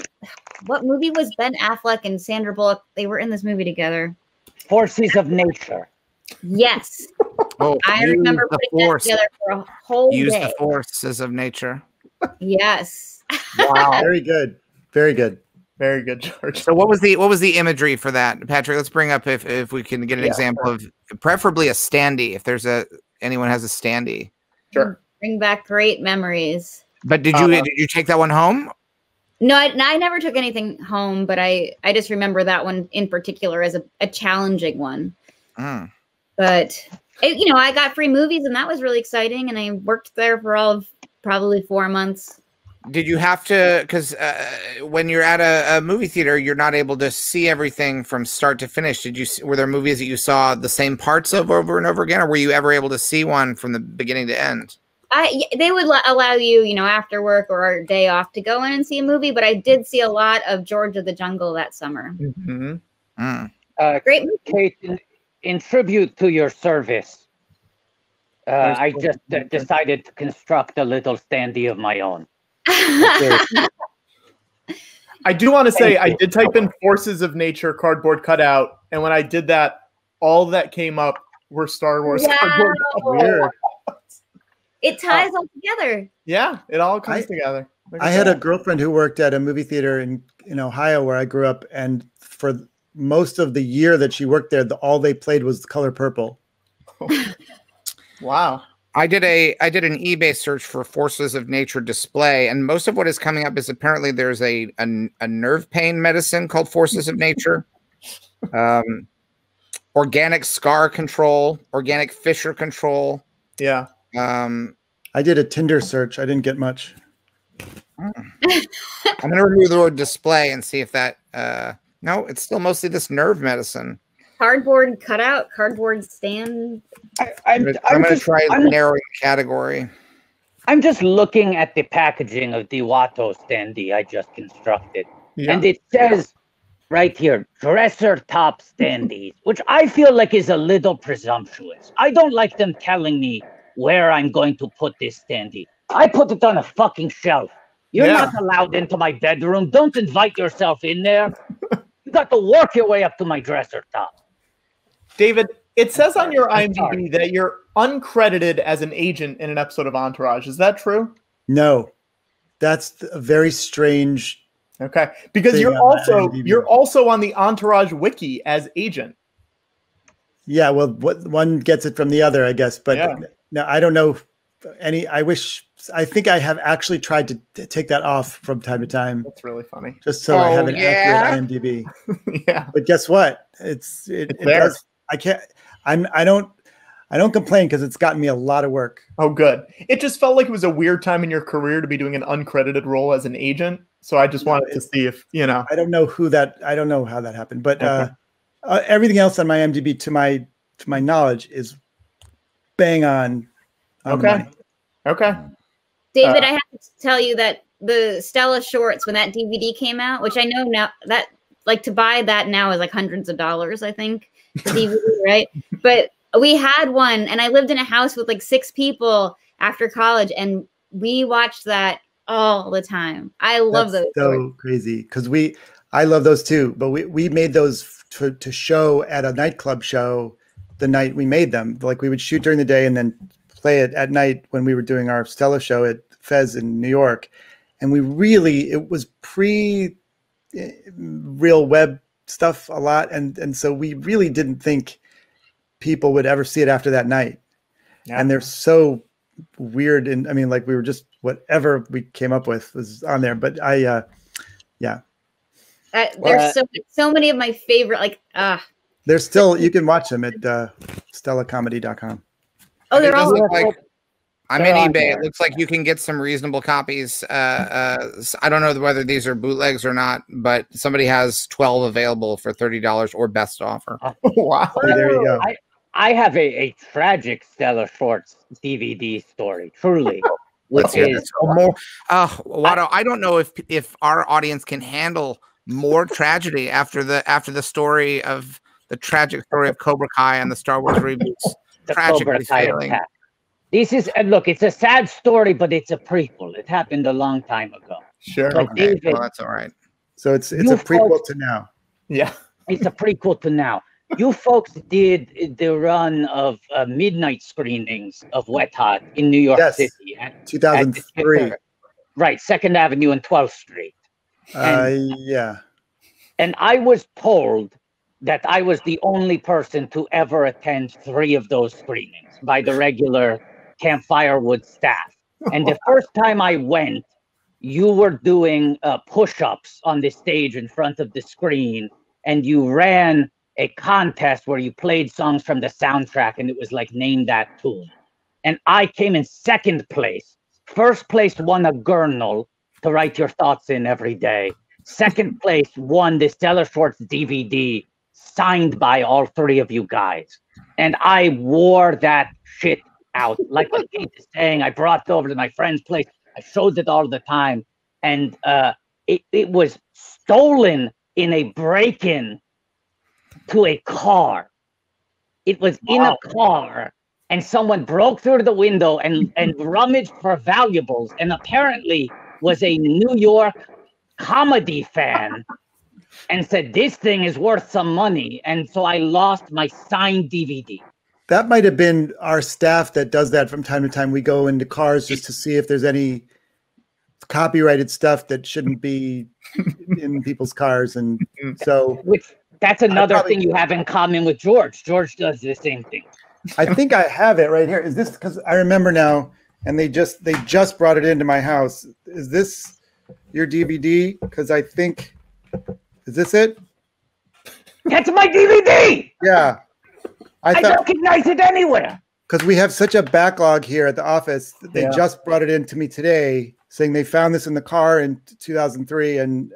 K: What movie was Ben Affleck and Sandra Bullock? They were in this movie together.
A: Forces of Nature.
K: Yes. I remember putting that together for a whole day.
E: Use the forces of nature.
K: Yes.
L: Wow. Very good. Very good.
D: Very good, George.
E: So what was the imagery for that, Patrick? Let's bring up if we can get an example of preferably a standee. If there's anyone has a standee.
D: Sure.
K: Bring back great memories.
E: But did you take that one home?
K: No, I never took anything home, but I just remember that one in particular as a challenging one.
E: Mm.
K: But I got free movies, and that was really exciting. And I worked there for all of probably 4 months.
E: Did you have to? Because when you're at a movie theater, you're not able to see everything from start to finish. Were there movies that you saw the same parts of over and over again, or were you ever able to see one from the beginning to end?
K: They would allow you, you know, after work or a day off to go in and see a movie, but I did see a lot of George of the Jungle that summer.
A: Great movie. Kate, in tribute to your service, I just decided to construct a little standee of my own.
D: I do want to say I did type in Forces of Nature cardboard cutout, and when I did that, all that came up were Star Wars cardboard
K: Weird. It ties all together.
D: Yeah, it all comes together.
L: I had a girlfriend who worked at a movie theater in Ohio where I grew up, and for most of the year that she worked there, all they played was Color Purple.
D: Wow.
E: I did an eBay search for Forces of Nature display, and most of what is coming up is apparently there's a nerve pain medicine called Forces of Nature, organic scar control, organic fissure control.
D: Yeah.
L: I did a Tinder search. I didn't get much.
E: I'm gonna remove the word display and see if that. No, it's still mostly this nerve medicine.
K: Cardboard cutout, cardboard stand.
E: I'm going to try narrowing the category.
A: I'm just looking at the packaging of the Watto standee I just constructed. Yeah. And it says right here, dresser top standees, which I feel like is a little presumptuous. I don't like them telling me where I'm going to put this standee. I put it on a fucking shelf. You're not allowed into my bedroom. Don't invite yourself in there. You got to work your way up to my dresser top.
D: David, it says on your IMDb that you're uncredited as an agent in an episode of Entourage. Is that true?
L: No, that's a very strange.
D: Okay, because you're also on the Entourage wiki as agent.
L: Yeah, well, one gets it from the other, I guess. But no, I don't know any. I think I have actually tried to take that off from time to time.
D: That's really funny.
L: Just so I have an accurate IMDb.
D: Yeah,
L: but guess what? It does. I can't. I don't complain because it's gotten me a lot of work.
D: Oh, good. It just felt like it was a weird time in your career to be doing an uncredited role as an agent. So I just wanted to see if
L: I don't know I don't know how that happened, but everything else on my IMDb, to my knowledge, is bang on.
D: Okay. Okay.
K: David, I have to tell you that the Stella shorts, when that DVD came out, which I know now that like to buy that now is like hundreds of dollars, I think. The DVD, right? But we had one, and I lived in a house with like 6 people after college, and we watched that all the time. I love those.
L: So crazy because I love those too. But we made those to show at a nightclub show the night we made them. Like we would shoot during the day and then play it at night when we were doing our Stella show at Fez in New York, and it was pre real web stuff a lot, and so we really didn't think people would ever see it after that night. And they're so weird, and I mean, like we were just whatever we came up with was on there. But
K: there's so many of my favorite
L: there's still, you can watch them at stellacomedy.com.
K: Oh, they're all
E: I'm in eBay. It looks like you can get some reasonable copies. I don't know whether these are bootlegs or not, but somebody has 12 available for $30 or best offer.
D: Wow.
L: There you go.
A: I have a tragic Stella Shorts DVD story, truly.
E: Let's hear this. More. Watto, I don't know if our audience can handle more tragedy after the story of the tragic story of Cobra Kai and the Star Wars reboots. Tragically failing.
A: This is, look, it's a sad story, but it's a prequel. It happened a long time ago.
D: Sure.
A: But
E: okay.
A: David,
E: Well, that's all right.
L: So it's a prequel to now.
D: Yeah.
A: It's a prequel to now. You folks did the run of midnight screenings of Wet Hot in New York City.
L: 2003.
A: Right, 2nd Avenue and 12th Street.
L: Yeah.
A: And I was told that I was the only person to ever attend 3 of those screenings by the regular Camp Firewood staff. And the first time I went, you were doing push-ups on the stage in front of the screen, and you ran a contest where you played songs from the soundtrack, and it was like, name that tune. And I came in 2nd place. 1st place won a gurnal to write your thoughts in every day. 2nd place won the Stella Shorts DVD signed by all 3 of you guys. And I wore that shit out. Like what Kate is saying, I brought it over to my friend's place. I showed it all the time. And it was stolen in a break-in to a car. It was in a car, and someone broke through the window and rummaged for valuables, and apparently was a New York comedy fan and said, this thing is worth some money. And so I lost my signed DVD.
L: That might have been our staff that does that from time to time. We go into cars just to see if there's any copyrighted stuff that shouldn't be in people's cars. And so
A: that's another thing you have in common with George. George does the same thing.
L: I think I have it right here. Is this, because I remember now, and they just brought it into my house. Is this your DVD? Because I think, is this it?
A: That's my DVD.
L: Yeah.
A: I recognize it anywhere.
L: Because we have such a backlog here at the office. They just brought it in to me today, saying they found this in the car in 2003, and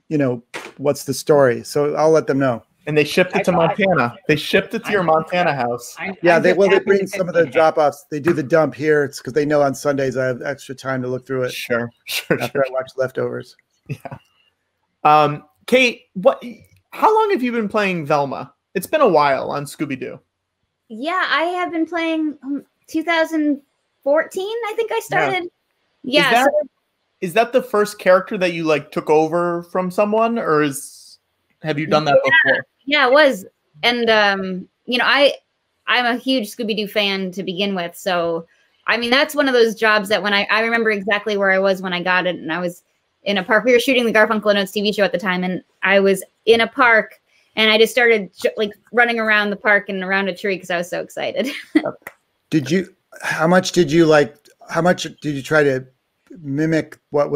L: you know, what's the story? So I'll let them know.
D: And they shipped it to Montana. They shipped it to your Montana house.
L: They bring some of the drop-offs. They do the dump here. It's because they know on Sundays I have extra time to look through it.
D: Sure.
L: After I watch Leftovers.
D: Yeah. Kate, how long have you been playing Velma? It's been a while on Scooby-Doo.
K: Yeah, I have been playing 2014. I think I started. Yeah.
D: Is that the first character that you like took over from someone, or have you done that before?
K: Yeah, it was. And you know, I'm a huge Scooby-Doo fan to begin with. So I mean, that's one of those jobs that when I remember exactly where I was when I got it, and I was in a park. We were shooting the Garfunkel and Oates TV show at the time, and I was in a park, and I just started like running around the park and around a tree because I was so excited.
L: How much did you try to mimic what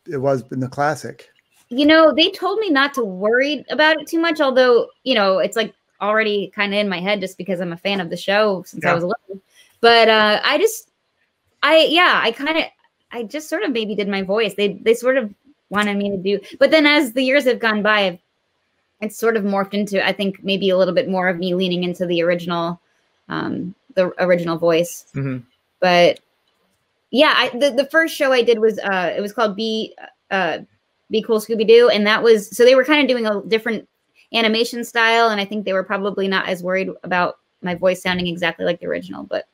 L: it was in the classic?
K: You know, they told me not to worry about it too much, although, you know, it's like already kind of in my head just because I'm a fan of the show since I was little. But I just sort of maybe did my voice. They sort of wanted me to do, but then as the years have gone by, it's sort of morphed into, I think, maybe a little bit more of me leaning into the original voice. Mm-hmm. But yeah, the first show I did was it was called Be Cool Scooby-Doo, and that was, so they were kind of doing a different animation style, and I think they were probably not as worried about my voice sounding exactly like the original, but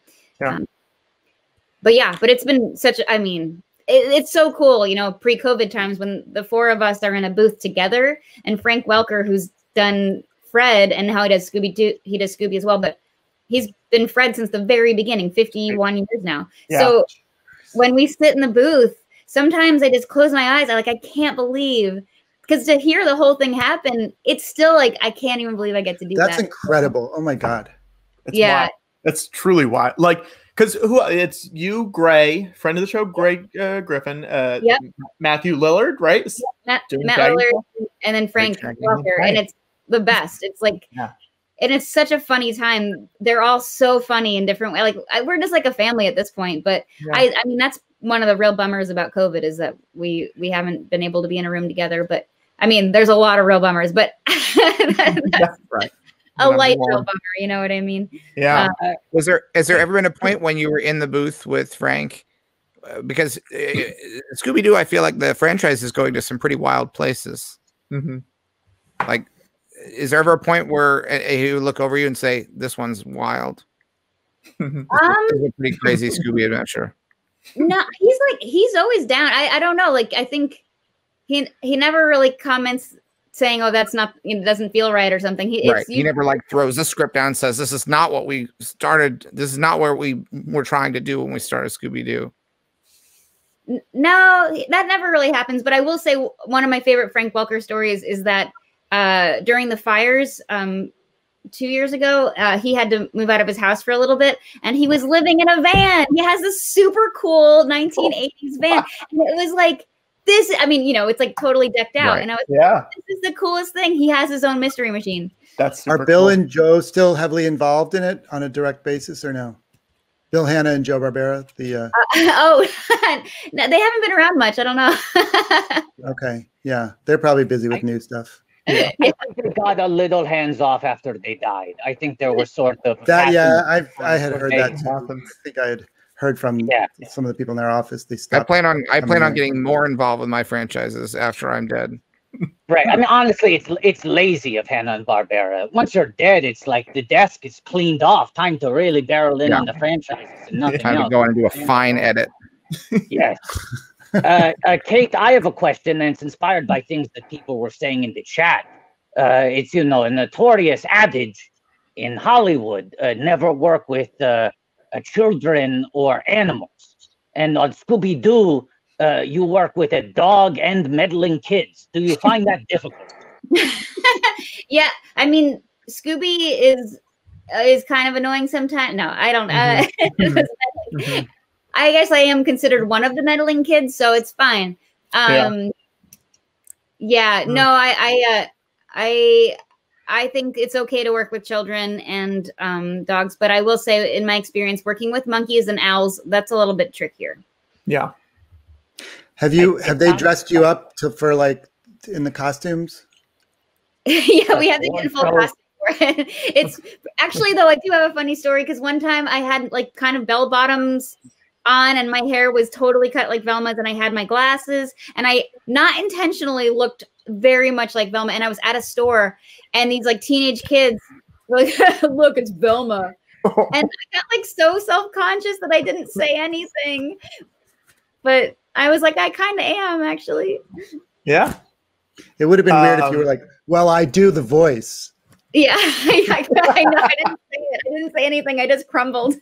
K: it's been such, I mean, it's so cool, you know, pre-COVID times when the four of us are in a booth together, and Frank Welker, who's done Fred and how he does Scooby-Doo, he does Scooby as well, but he's been Fred since the very beginning, 51 years now. Yeah. So when we sit in the booth, sometimes I just close my eyes. I can't believe, because to hear the whole thing happen, it's still like, I can't even believe I get to do that.
L: That's incredible. Oh my God.
D: Wild. That's truly wild. Like, because it's you, Gray, friend of the show, Gray Griffin, Matthew Lillard, right?
K: Matt Lillard, and then Frank Welker, and it's the best. It's like, and it's such a funny time. They're all so funny in different ways. Like we're just like a family at this point. But I mean, that's one of the real bummers about COVID is that we haven't been able to be in a room together. But I mean, there's a lot of real bummers, but that's right. A light real bummer, you know what I mean?
E: Yeah. Has there ever been a point when you were in the booth with Frank? Because Scooby-Doo, I feel like the franchise is going to some pretty wild places. Mm-hmm. Like, is there ever a point where he would look over you and say, "This one's wild"? It's a pretty crazy Scooby adventure.
K: No, he's always down. I don't know. Like, I think he never really comments saying, "Oh, that's not, it doesn't feel right" or something. He
E: never like throws the script down and says, "This is not what we started. This is not where we were trying to do when we started Scooby-Doo."
K: No, that never really happens. But I will say one of my favorite Frank Welker stories is that during the fires 2 years ago, he had to move out of his house for a little bit, and he was living in a van. He has this super cool 1980s van, and it was like this. I mean, you know, it's like totally decked out, and I was like, this is the coolest thing. He has his own mystery machine.
D: That's
L: super Bill cool. And Joe still heavily involved in it on a direct basis, or no? Bill Hanna and Joe Barbera.
K: No, they haven't been around much. I don't know.
L: Okay, yeah, they're probably busy with new stuff.
A: I think they got a little hands off after they died. I think there were sort of
L: that. Yeah, I had heard that too. I think I had heard from some of the people in their office. They stopped.
E: I plan on getting more involved with my franchises after I'm dead.
A: Right. I mean, honestly, it's lazy of Hanna-Barbera. Once you're dead, it's like the desk is cleaned off. Time to really barrel in on the franchises and nothing
E: Time
A: else.
E: to go in and do a fine edit.
A: Yes. Kate, I have a question, and it's inspired by things that people were saying in the chat. It's, a notorious adage in Hollywood, never work with children or animals. And on Scooby-Doo, you work with a dog and meddling kids. Do you find that difficult?
K: Yeah, I mean, Scooby is kind of annoying sometimes. No, I don't. I guess I am considered one of the meddling kids, so it's fine. No, I think it's okay to work with children and dogs, but I will say, in my experience, working with monkeys and owls, that's a little bit trickier.
D: Yeah.
L: Have they dressed you up for like in the costumes?
K: Yeah, we had to get in full costume for it. It's actually, though, I do have a funny story, because one time I had like kind of bell bottoms on and my hair was totally cut like Velma's, and I had my glasses, and I not intentionally looked very much like Velma, and I was at a store and these like teenage kids were like, look, it's Velma. And I got like so self-conscious that I didn't say anything, but I was like, I kind of am actually.
D: Yeah.
L: It would have been weird if you were like, well, I do the voice.
K: Yeah, I know. I didn't say it. I didn't say anything. I just crumbled.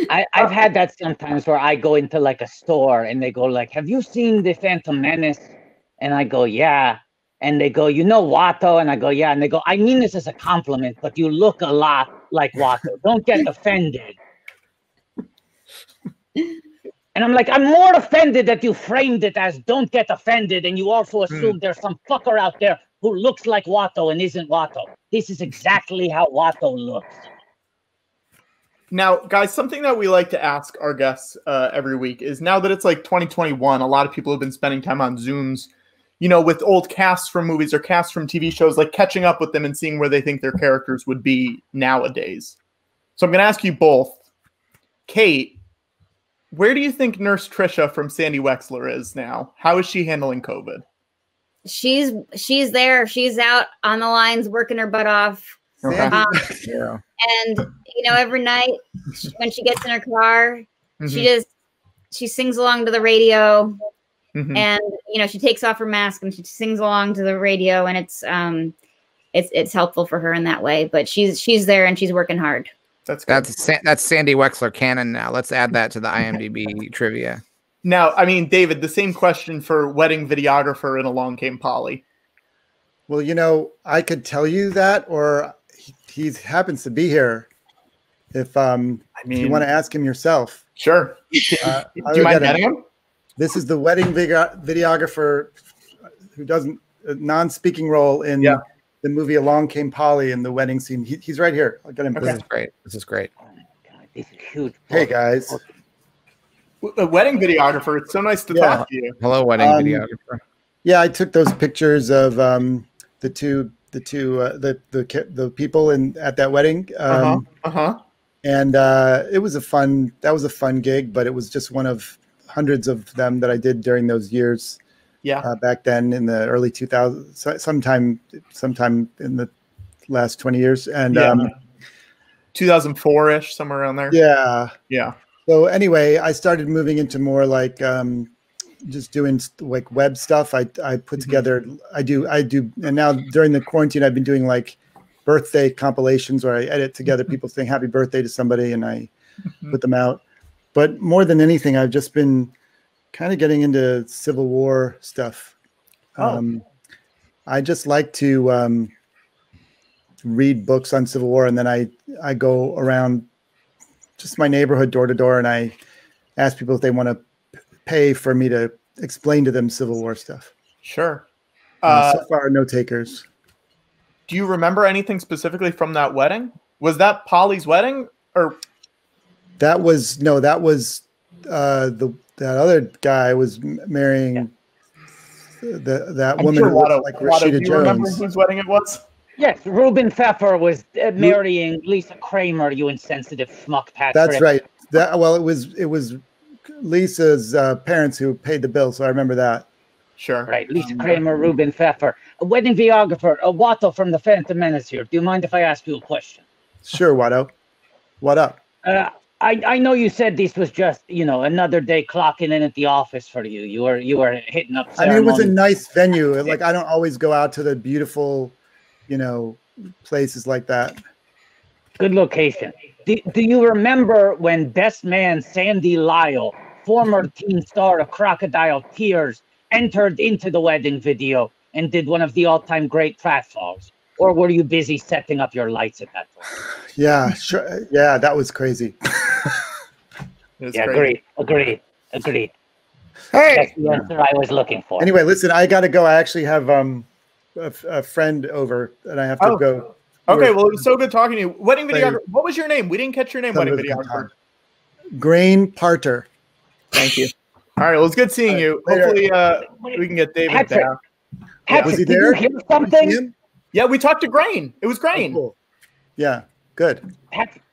A: I've had that sometimes where I go into like a store and they go like, have you seen the Phantom Menace? And I go, yeah. And they go, Watto? And I go, yeah. And they go, I mean this as a compliment, but you look a lot like Watto. Don't get offended. And I'm like, I'm more offended that you framed it as don't get offended, and you also assume there's some fucker out there who looks like Watto and isn't Watto. This is exactly how Watto looks.
D: Now, guys, something that we like to ask our guests every week is, now that it's like 2021, a lot of people have been spending time on Zooms, with old casts from movies or casts from TV shows, like catching up with them and seeing where they think their characters would be nowadays. So I'm going to ask you both. Kate, where do you think Nurse Tricia from Sandy Wexler is now? How is she handling COVID?
K: She's there. She's out on the lines working her butt off.
D: Okay.
K: Yeah. And every night when she gets in her car, she sings along to the radio, and she takes off her mask and she sings along to the radio, and it's helpful for her in that way. But she's there and she's working hard.
D: That's good.
E: That's Sandy Wexler canon now. Let's add that to the IMDb trivia.
D: Now, I mean, David, the same question for wedding videographer in Along Came Polly.
L: Well, I could tell you that, or he happens to be here. If you want to ask him yourself.
D: Sure. Do you mind getting him?
L: This is the wedding videographer who does a non-speaking role in the movie Along Came Polly in the wedding scene. He's right here. I'll get him.
E: Okay. This is great.
A: Oh my God, this is huge.
L: Hey guys.
D: A wedding videographer. It's so nice to talk to you.
E: Hello, wedding videographer.
L: Yeah, I took those pictures of the people at that wedding. And it was a fun gig, but it was just one of hundreds of them that I did during those years.
D: Yeah.
L: Back then in the early 2000s, sometime in the last 20 years. And
D: 2004-ish, somewhere around there.
L: Yeah.
D: Yeah.
L: So anyway, I started moving into more like just doing like web stuff. I put together, I do, and now during the quarantine, I've been doing like birthday compilations where I edit together people saying happy birthday to somebody and I put them out. But more than anything, I've just been kind of getting into Civil War stuff. I just like to read books on Civil War, and then I go around just my neighborhood door to door, and I ask people if they want to pay for me to explain to them Civil War stuff.
D: Sure.
L: So far, no takers.
D: Do you remember anything specifically from that wedding? Was that Polly's wedding, or
L: that was that other guy was marrying that
D: I'm
L: woman
D: sure
L: who looks
D: Watto,
L: like
D: Watto,
L: Rashida
D: do you remember
L: Jones.
D: whose wedding it was?
A: Yes, Ruben Pfeffer was marrying Lisa Kramer. You insensitive schmuck, Patrick.
L: That's right. Well, it was Lisa's parents who paid the bill, so I remember that.
D: Sure.
A: Right, Lisa Kramer, Ruben Pfeffer, a wedding videographer, a Watto from the Phantom Menace here. Do you mind if I ask you a question?
L: Sure, Watto. What up?
A: I know you said this was just, you know, another day clocking in at the office for you. You were hitting up.
L: I mean, it was a nice venue. Like, I don't always go out to the beautiful, you know, places like that.
A: Good location. Do you remember when best man Sandy Lyle, former teen star of Crocodile Tears, entered into the wedding video and did one of the all-time great pratfalls? Or were you busy setting up your lights at that point?
L: Yeah, sure. Yeah, that was crazy.
A: Yeah, agreed.
E: Hey,
A: that's the answer I was looking for.
L: Anyway, listen, I got to go. I actually have a friend over, and I have to go.
D: Okay, well, it was so good talking to you. Wedding videographer. What was your name? We didn't catch your name. Wedding videographer.
L: Grain Parter.
D: Thank you. All right, well, it's good seeing you. Hopefully, we can get David down.
A: Patrick,
L: was he there?
A: Did you hear something?
D: Yeah, we talked to Grain. It was Grain.
L: Oh, cool. Yeah, good.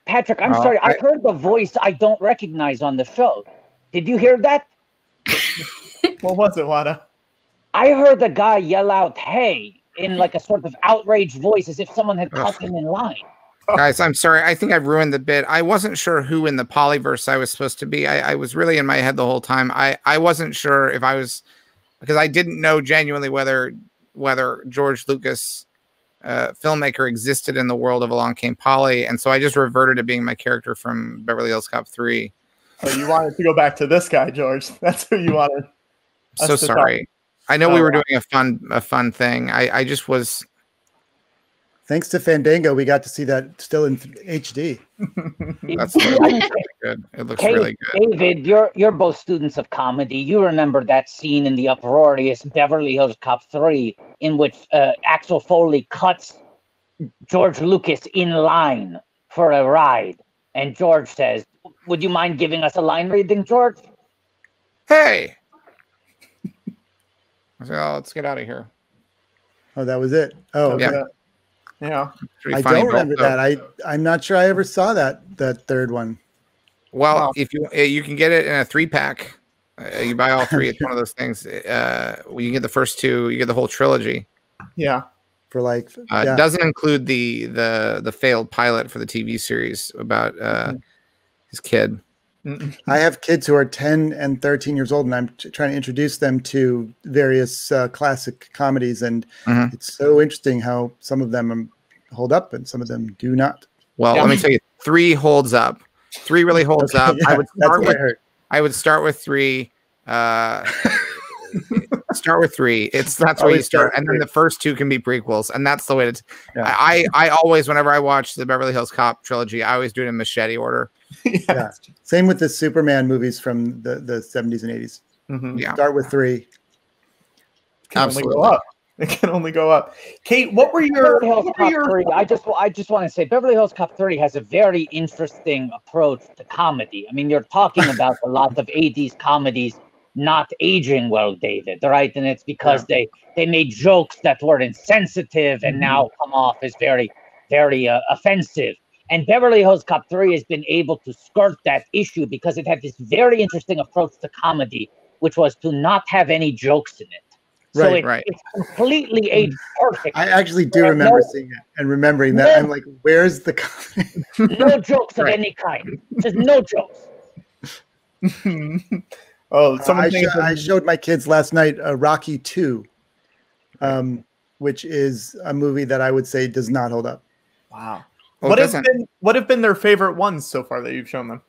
A: Patrick, I'm sorry. I heard the voice I don't recognize on the show. Did you hear that?
D: What was it, Wada?
A: I heard the guy yell out, "Hey," in like a sort of outraged voice, as if someone had cut him in line.
E: Guys, I'm sorry. I think I've ruined the bit. I wasn't sure who in the polyverse I was supposed to be. I was really in my head the whole time. I wasn't sure if I was, because I didn't know genuinely whether George Lucas, filmmaker, existed in the world of Along Came Polly, and so I just reverted to being my character from Beverly Hills Cop 3.
D: Oh, you wanted to go back to this guy, George. That's who you wanted.
E: So sorry. I know we were doing a fun thing. I just was.
L: Thanks to Fandango, we got to see that still in HD.
E: That's really good. It looks really good.
A: David, you're both students of comedy. You remember that scene in the uproarious Beverly Hills Cop 3 in which Axel Foley cuts George Lucas in line for a ride, and George says, "Would you mind giving us a line reading, George?"
E: Hey. So let's get out of here.
L: Oh, that was it. Oh, okay.
D: Yeah.
L: I don't remember that. I'm not sure I ever saw that third one.
E: Well, if you can get it in a 3-pack, you buy all 3. It's one of those things. You get the first 2, you get the whole trilogy.
D: Yeah.
L: For like,
E: it doesn't include the failed pilot for the TV series about his kid.
L: I have kids who are 10 and 13 years old, and I'm trying to introduce them to various classic comedies, and it's so interesting how some of them hold up and some of them do not.
E: Well, let me tell you, 3 holds up. 3 really holds up.
L: Yeah,
E: I would start with 3. Start with 3. That's where you start, and then the first 2 can be prequels, and that's the way to. I always, whenever I watch the Beverly Hills Cop trilogy, I always do it in machete order.
L: Yeah. Same with the Superman movies from the 70s and 80s.
E: Yeah.
L: Start with 3.
E: Absolutely.
D: It can only go up. Kate, what were your?
A: Beverly Hills Cop 3. I just want to say Beverly Hills Cop 3 has a very interesting approach to comedy. I mean, you're talking about a lot of 80s comedies not aging well, David, right? And it's because they made jokes that were insensitive and now come off as very, very offensive. And Beverly Hills Cop 3 has been able to skirt that issue because it had this very interesting approach to comedy, which was to not have any jokes in it. So it's completely aged perfect.
L: I actually do remember seeing it and remembering that. I'm like, where's the comedy?
A: No jokes of any kind. Just no jokes.
L: I showed my kids last night Rocky 2, which is a movie that I would say does not hold up.
D: Wow. What have been their favorite ones so far that you've shown them?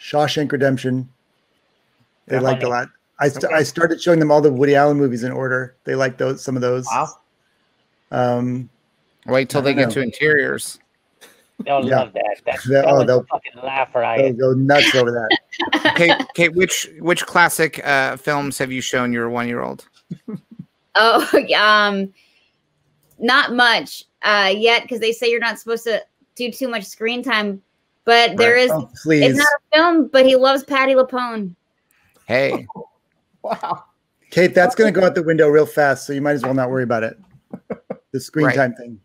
L: Shawshank Redemption. They liked a lot. I started showing them all the Woody Allen movies in order. They liked some of those.
D: Wow.
E: Wait till they get to Interiors.
A: They'll love that. They'll fucking laugh right.
L: They'll go nuts over that.
E: Kate, which classic films have you shown your 1-year-old?
K: Oh, not much yet, because they say you're not supposed to do too much screen time. But there is.
L: Oh, please.
K: It's not a film, but he loves Patti LuPone.
E: Hey.
D: Wow.
L: Kate, that's going to go out the window real fast, so you might as well not worry about it. The screen time thing.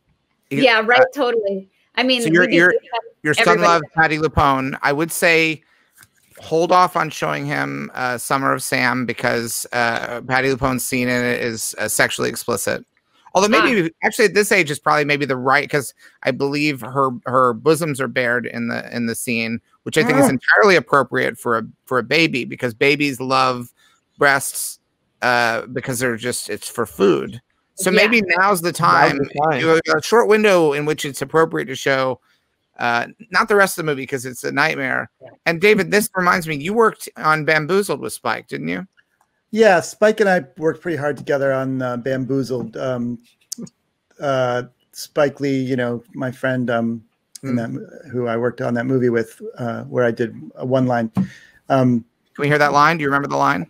K: Yeah, right. Totally. I mean,
E: so your son loves Patti LuPone. I would say hold off on showing him Summer of Sam because Patti LuPone's scene in it is sexually explicit. Although maybe actually at this age is probably maybe the right, because I believe her bosoms are bared in the scene, which I think is entirely appropriate for a baby, because babies love breasts because it's for food. So maybe now's the time. You have a short window in which it's appropriate to show not the rest of the movie because it's a nightmare. And David, this reminds me, you worked on Bamboozled with Spike, didn't you?
L: Yeah, Spike and I worked pretty hard together on Bamboozled. Spike Lee, you know, my friend who I worked on that movie with, where I did one line.
E: Can we hear that line? Do you remember the line?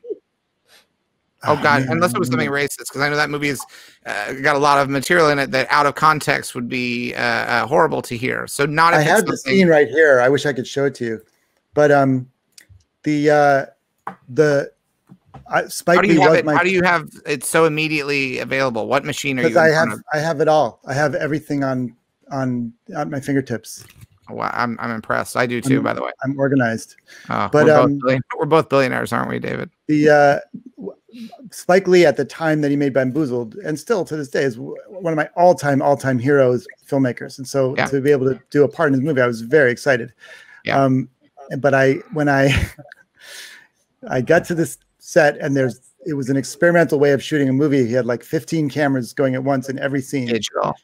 E: Oh God! Unless it was something racist, because I know that movie has got a lot of material in it that, out of context, would be horrible to hear. So not. If
L: I have the scene right here. I wish I could show it to you, but Spike Lee was my.
E: How do you have it so immediately available? What machine are you?
L: Because I have it all. I have everything on my fingertips.
E: Wow, I'm impressed. I do too, by the way.
L: I'm organized.
E: But we're both billionaires, aren't we, David?
L: The Spike Lee at the time that he made Bamboozled, and still to this day, is one of my all-time heroes filmmakers. And so to be able to do a part in his movie, I was very excited.
E: Yeah.
L: But when I got to this set, and it was an experimental way of shooting a movie. He had like 15 cameras going at once in every scene.
E: Digital.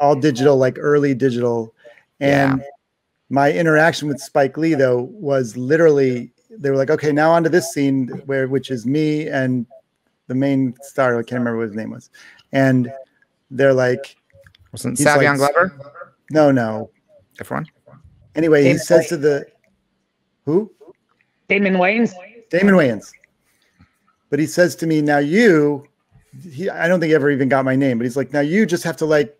L: All digital, like early digital. And my interaction with Spike Lee, though, was literally, they were like, okay, now onto this scene which is me and the main star. I can't remember what his name was. And they're like,
E: wasn't Savion Glover?
L: No.
E: Different one.
L: Anyway, he says to the, who?
A: Damon Wayans.
L: Damon Wayans. But he says to me, now I don't think he ever even got my name, but he's like, now you just have to, like,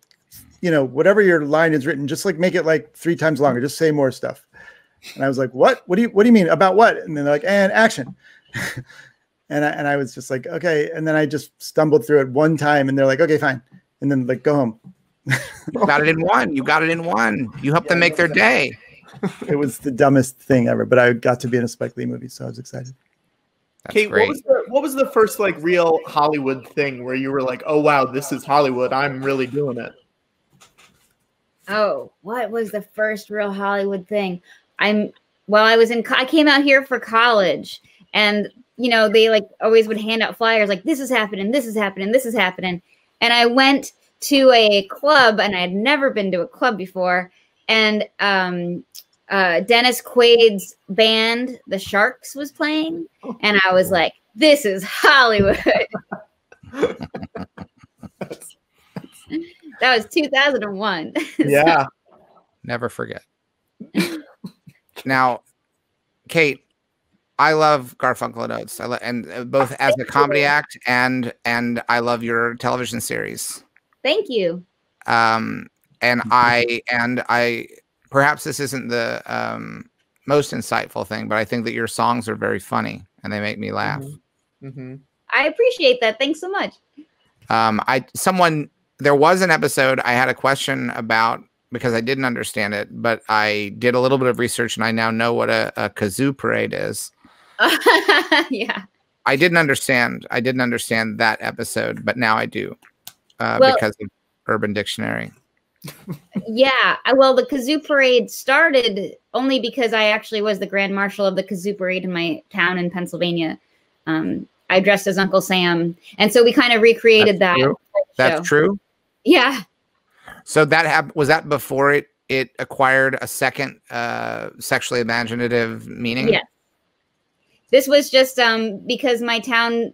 L: you know, whatever your line is written, just like make it like 3 times longer. Just say more stuff. And I was like, what? What do you mean? About what? And then they're like, and action. and I was just like, okay. And then I just stumbled through it one time, and they're like, okay, fine. And then like, go home.
E: You got it in one. You got it in one. You helped them make their day.
L: It was the dumbest thing ever, but I got to be in a Spike Lee movie, so I was excited.
D: Kate, what was the first like real Hollywood thing where you were like, oh wow, this is Hollywood, I'm really doing it?
K: Oh, what was the first real Hollywood thing? I came out here for college, and you know, they like always would hand out flyers like, this is happening, this is happening, this is happening. And I went to a club, and I had never been to a club before. And Dennis Quaid's band, The Sharks, was playing. And I was like, this is Hollywood. That was 2001.
D: Yeah.
E: Never forget. Now, Kate, I love Garfunkel and Oates. And both as a comedy act and I love your television series.
K: Thank you.
E: And I perhaps this isn't the most insightful thing, but I think that your songs are very funny and they make me laugh.
D: Mm-hmm.
K: I appreciate that. Thanks so much.
E: There was an episode I had a question about because I didn't understand it, but I did a little bit of research and I now know what a kazoo parade is.
K: Yeah.
E: I didn't understand that episode, but now I do because of Urban Dictionary.
K: Yeah. Well, the kazoo parade started only because I actually was the grand marshal of the kazoo parade in my town in Pennsylvania. I dressed as Uncle Sam. And so we kind of recreated that.
E: That's true.
K: Yeah.
E: So was that before it acquired a second sexually imaginative meaning?
K: Yeah. This was just because my town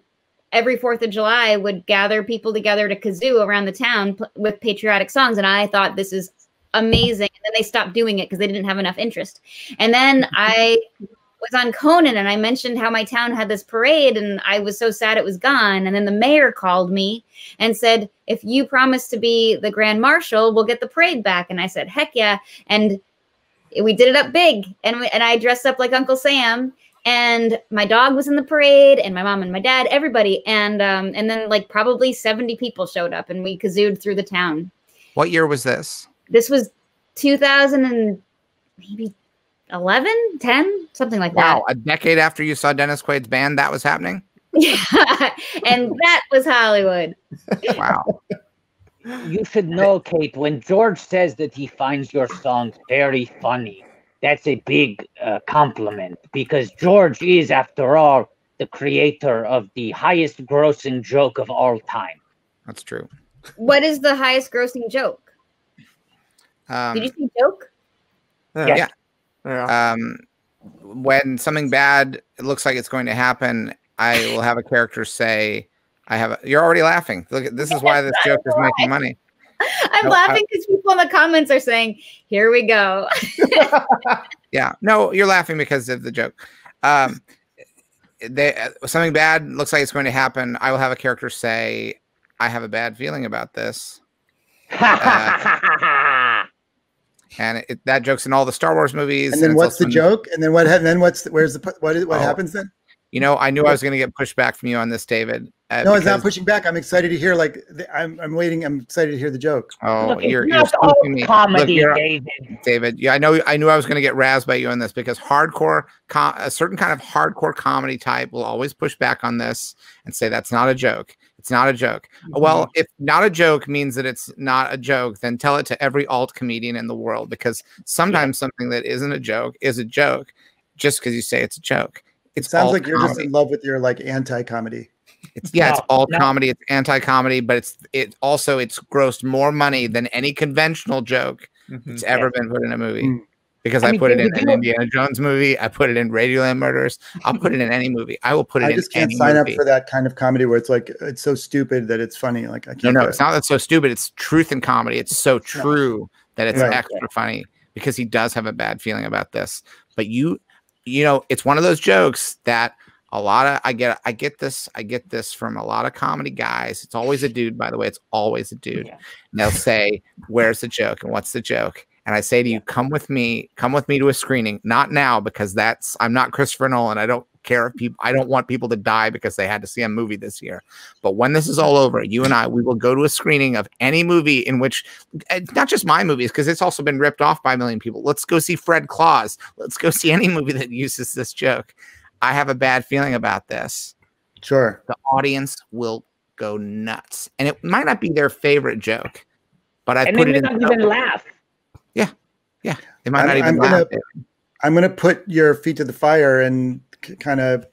K: every 4th of July would gather people together to kazoo around the town with patriotic songs. And I thought this is amazing. And then they stopped doing it because they didn't have enough interest. And then I was on Conan and I mentioned how my town had this parade and I was so sad it was gone. And then the mayor called me and said, if you promise to be the grand marshal, we'll get the parade back. And I said, heck yeah. And we did it up big. And I dressed up like Uncle Sam. And my dog was in the parade, and my mom and my dad, everybody. And then like probably 70 people showed up, and we kazooed through the town.
E: What year was this?
K: This was 2000 and maybe 11, 10, something like that.
E: Wow, a decade after you saw Dennis Quaid's band, that was happening?
K: Yeah, and that was Hollywood.
E: Wow.
A: You should know, Kate, when George says that he finds your songs very funny, that's a big compliment, because George is, after all, the creator of the highest grossing joke of all time.
E: That's true.
K: What is the highest grossing joke? Did you say joke?
E: Yeah. When something bad looks like it's going to happen, I will have a character say, you're already laughing. Look, this is why this joke is making money.
K: I'm laughing because people in the comments are saying, here we go.
E: Yeah. No, you're laughing because of the joke. Something bad looks like it's going to happen. I will have a character say, I have a bad feeling about this. And that joke's in all the Star Wars movies.
L: And then what's the joke? And then what? And then what happens then?
E: You know, I knew I was going to get pushback from you on this, David.
L: No, it's not pushing back. I'm excited to hear. Like, I'm waiting. I'm excited to hear the joke.
E: Oh,
A: Look,
E: you're
A: spoofing me,
E: comedy,
A: Look,
E: David. David, yeah, I knew I was going to get razzed by you on this because a certain kind of hardcore comedy type will always push back on this and say that's not a joke. It's not a joke. Mm-hmm. Well, if not a joke means that it's not a joke, then tell it to every alt comedian in the world, because sometimes something that isn't a joke is a joke just because you say it's a joke.
L: It sounds like you're just in love with your like anti-comedy.
E: It's alt comedy, it's anti-comedy, but it's grossed more money than any conventional joke that's ever been put in a movie. Because I put it in an Indiana Jones movie, I put it in Radioland Murders, I'll put it in any movie. I will put it in any movie. I just can't sign up
L: for that kind of comedy where it's like it's so stupid that it's funny. Like I can't.
E: No, it's not that so stupid. It's truth in comedy. It's so true that it's extra funny because he does have a bad feeling about this. But you know, it's one of those jokes that I get this from a lot of comedy guys. It's always a dude, by the way. It's always a dude. Yeah. And they'll say, "Where's the joke? And what's the joke?" And I say to you, come with me to a screening. Not now, because I'm not Christopher Nolan. I don't care if I don't want people to die because they had to see a movie this year. But when this is all over, you and we will go to a screening of any movie in which, not just my movies, because it's also been ripped off by a million people. Let's go see Fred Claus. Let's go see any movie that uses this joke. I have a bad feeling about this.
L: Sure.
E: The audience will go nuts. And it might not be their favorite joke, but I put it in.
A: Not even laugh.
E: Yeah. They might not even laugh.
L: I'm going to put your feet to the fire and kind of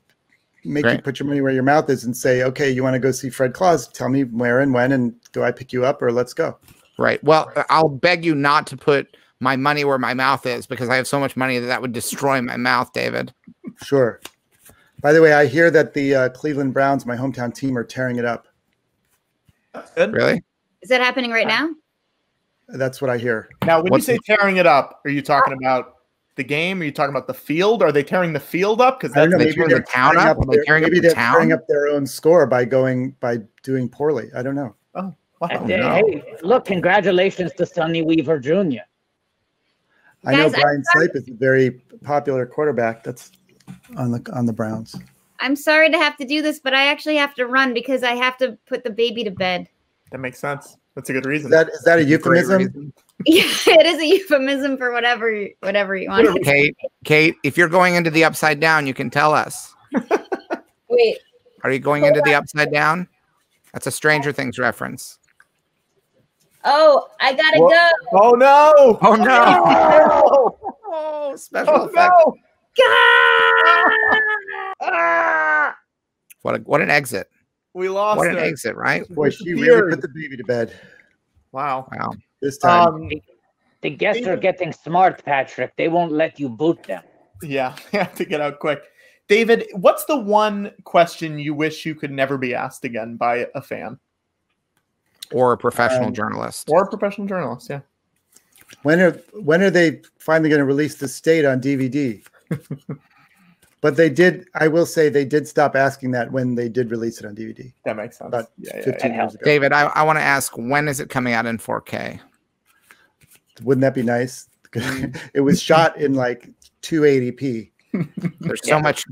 L: make you put your money where your mouth is and say, okay, you want to go see Fred Claus? Tell me where and when, and do I pick you up or let's go?
E: Right. Well, I'll beg you not to put my money where my mouth is because I have so much money that would destroy my mouth, David.
L: Sure. By the way, I hear that the Cleveland Browns, my hometown team, are tearing it up.
D: Good.
E: Really?
K: Is that happening right now?
L: That's what I hear.
D: Now, when you say tearing it up, are you talking about the game? Are you talking about the field? Are they tearing the field up? Because
L: maybe they're tearing up their own score by doing poorly. I don't know.
D: Oh, wow.
A: Hey, look! Congratulations to Sonny Weaver Jr.
L: I know Brian Slape is a very popular quarterback. That's on the Browns.
K: I'm sorry to have to do this, but I actually have to run because I have to put the baby to bed.
D: That makes sense. That's a good reason.
L: Is that a euphemism?
K: Yeah, it is a euphemism for whatever you want.
E: Kate, if you're going into the upside down, you can tell us.
K: Wait.
E: Are you going into the upside down? That's a Stranger Things reference.
K: Oh, I gotta go.
D: Oh no!
E: Oh no! Oh, special effect.
K: No.
E: What an exit.
D: We lost.
E: What an exit, right?
L: Boy, she really put the baby to bed.
D: Wow.
L: This time.
A: The guests are getting smart, Patrick. They won't let you boot them.
D: Yeah, they have to get out quick. David, what's the one question you wish you could never be asked again by a fan?
E: Or a professional journalist.
D: Or a professional journalist, yeah.
L: When are they finally going to release The State on DVD? But they did. I will say they did stop asking that when they did release it on DVD.
D: That makes sense.
L: About 15 years ago.
E: David, I want to ask, when is it coming out in 4K?
L: Wouldn't that be nice? It was shot in like 280p.
E: There's so much,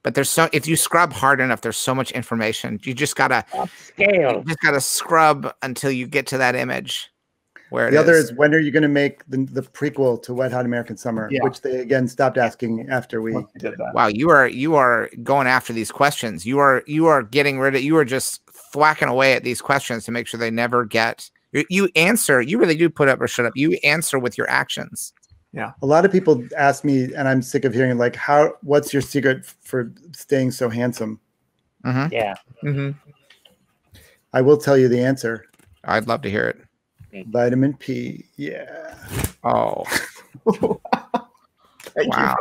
E: but if you scrub hard enough, there's so much information. You just gotta scrub until you get to that image. Where
L: the other is, when are you going to make the prequel to Wet Hot American Summer, which they again stopped asking after we did that.
E: Wow, you are going after these questions. You are getting rid of. You are just thwacking away at these questions to make sure they never get. You answer. You really do put up or shut up. You answer with your actions.
D: Yeah.
L: A lot of people ask me, and I'm sick of hearing like, what's your secret for staying so handsome?
E: Mm-hmm.
A: Yeah.
D: Mm-hmm.
L: I will tell you the answer.
E: I'd love to hear it.
L: Vitamin P. Yeah.
E: Oh. Wow.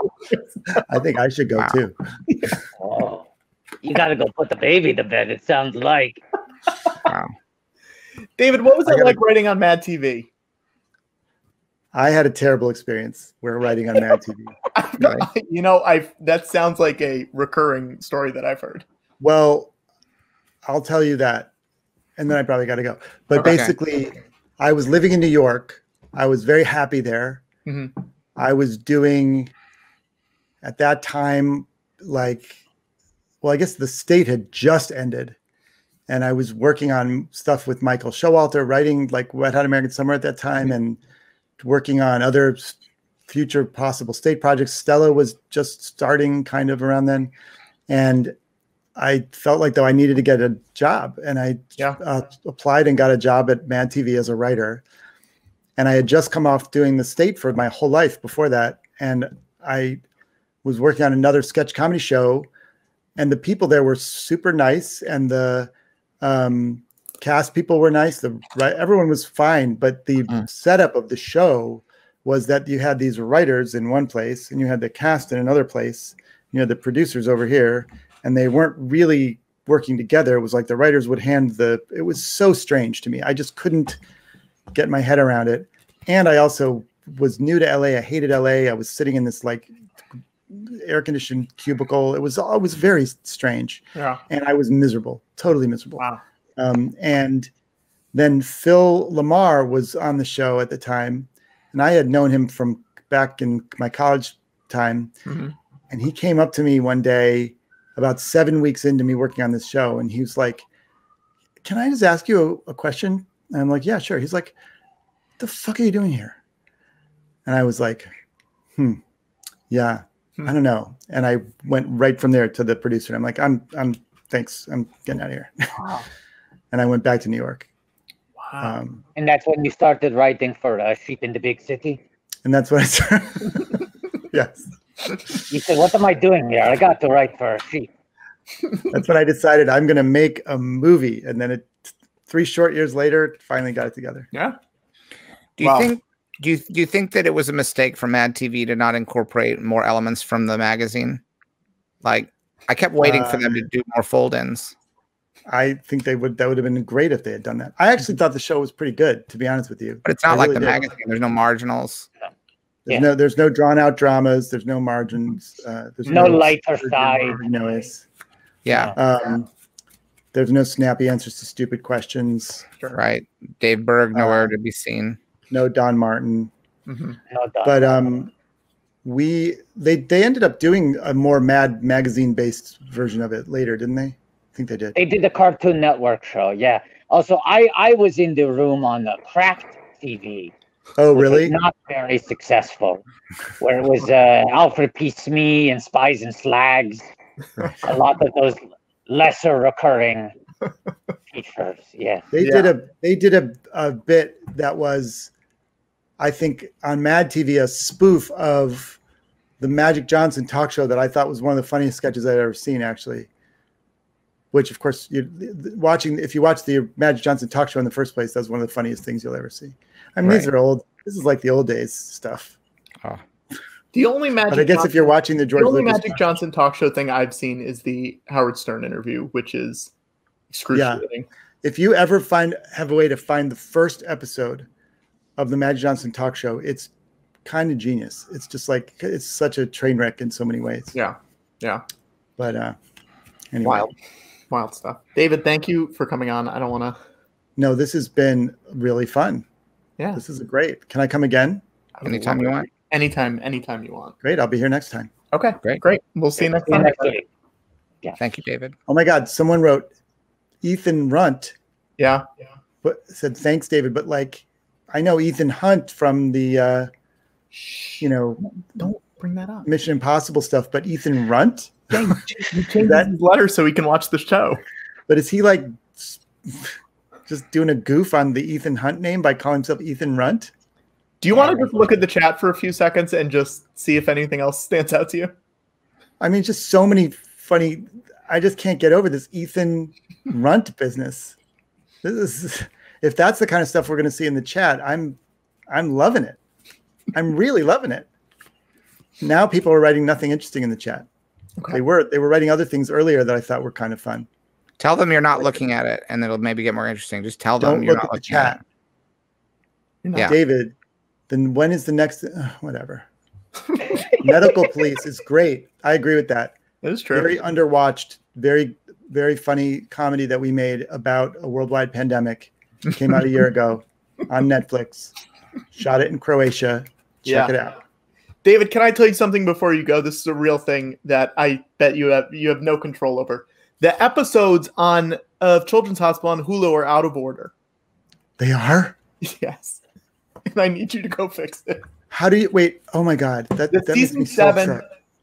L: I think I should go too.
A: Oh. You got to go put the baby to bed, it sounds like.
E: Wow.
D: David, what was it like writing on Mad TV?
L: I had a terrible experience. We're writing on Mad TV.
D: You know, that sounds like a recurring story that I've heard.
L: Well, I'll tell you that, and then I probably got to go. But basically, I was living in New York. I was very happy there.
D: Mm-hmm.
L: I was doing, at that time, like, well, I guess the state had just ended. And I was working on stuff with Michael Showalter, writing like Wet Hot American Summer at that time, and working on other future possible state projects. Stella was just starting kind of around then. And I felt like though I needed to get a job, and I applied and got a job at Mad TV as a writer. And I had just come off doing the state for my whole life before that. And I was working on another sketch comedy show, and the people there were super nice, and the cast people were nice. Everyone was fine, but the setup of the show was that you had these writers in one place, and you had the cast in another place. You had the producers over here, and they weren't really working together. It was like the writers would hand it was so strange to me. I just couldn't get my head around it. And I also was new to LA. I hated LA. I was sitting in this like air conditioned cubicle. It was very strange.
D: Yeah.
L: And I was miserable, totally miserable.
D: Wow.
L: And then Phil Lamar was on the show at the time, and I had known him from back in my college time.
D: Mm-hmm.
L: And he came up to me one day about 7 weeks into me working on this show. And he was like, "Can I just ask you a question?" And I'm like, "Yeah, sure." He's like, "What the fuck are you doing here?" And I was like, yeah, I don't know. And I went right from there to the producer. And I'm like, I'm thanks. I'm getting out of here.
A: Wow.
L: And I went back to New York.
D: Wow.
A: And that's when you started writing for Sheep in the Big City?
L: And that's when I started. Yes.
A: You said, what am I doing here? I got to write for Sheep.
L: That's when I decided I'm going to make a movie. And then 3 short years later, finally got it together.
D: Yeah.
E: Do you think that it was a mistake for Mad TV to not incorporate more elements from the magazine? Like, I kept waiting for them to do more fold-ins.
L: I think that would have been great if they had done that. I actually thought the show was pretty good, to be honest with you.
E: But it's not like the magazine. There's no marginals.
L: There's no drawn out dramas. There's no margins. There's
A: no lighter side
L: noise.
E: Yeah.
L: There's no snappy answers to stupid questions.
E: Right. Dave Berg, nowhere to be seen.
L: No Don Martin.
D: Mm-hmm.
A: No Don
L: but
A: Martin.
L: they ended up doing a more Mad magazine based version of it later, didn't they? I think they did.
A: They did the Cartoon Network show, yeah. Also, I was in the room on the Craft TV.
L: Oh, really?
A: Not very successful. Where it was Alfred P. Smee and Spies and Slags. A lot of those lesser recurring features. Yeah.
L: They did a bit that was, I think, on Mad TV, a spoof of the Magic Johnson talk show that I thought was one of the funniest sketches I'd ever seen, actually. Which, of course, if you watch the Magic Johnson talk show in the first place, that's one of the funniest things you'll ever see. I mean, These are old. This is like the old days stuff.
E: Oh.
D: The only Magic.
L: But I guess if you're watching the
D: Magic Johnson talk show thing I've seen is the Howard Stern interview, which is excruciating.
L: Yeah. If you ever have a way to find the first episode of the Magic Johnson talk show, it's kind of genius. It's just like, it's such a train wreck in so many ways.
D: Yeah. Yeah.
L: But anyway.
D: Wild stuff. David, thank you for coming on. I don't want to.
L: No, this has been really fun.
D: Yeah.
L: This is great. Can I come again?
E: Anytime you want.
D: Anytime you want.
L: Great. I'll be here next time.
D: Okay, great. We'll see you next time.
E: Yeah. Thank you, David.
L: Oh my God, someone wrote Ethan Runt.
D: Yeah.
L: But said thanks, David. But like, I know Ethan Hunt from the,
D: don't bring that up.
L: Mission Impossible stuff. But Ethan Runt.
D: Yeah, you changed his letter so we can watch the show.
L: But is he like just doing a goof on the Ethan Hunt name by calling himself Ethan Runt?
D: Do you want to just look at the chat for a few seconds and just see if anything else stands out to you?
L: I mean, just so many funny. I just can't get over this Ethan Runt business. This is, if that's the kind of stuff we're going to see in the chat, I'm loving it. I'm really loving it. Now people are writing nothing interesting in the chat. Okay. They were writing other things earlier that I thought were kind of fun.
E: Tell them you're not looking at it, and it'll maybe get more interesting. Just tell them you're not looking at it.
L: Yeah. David, then when is the next? Whatever. Medical Police is great. I agree with that.
D: It is true.
L: Very underwatched, very, very funny comedy that we made about a worldwide pandemic. Came out a year ago on Netflix. Shot it in Croatia. Check it out.
D: David, can I tell you something before you go? This is a real thing that I bet you have no control over. The episodes of Children's Hospital on Hulu are out of order.
L: They are?
D: Yes. And I need you to go fix it.
L: How do you wait? Oh my God. That
D: season 7.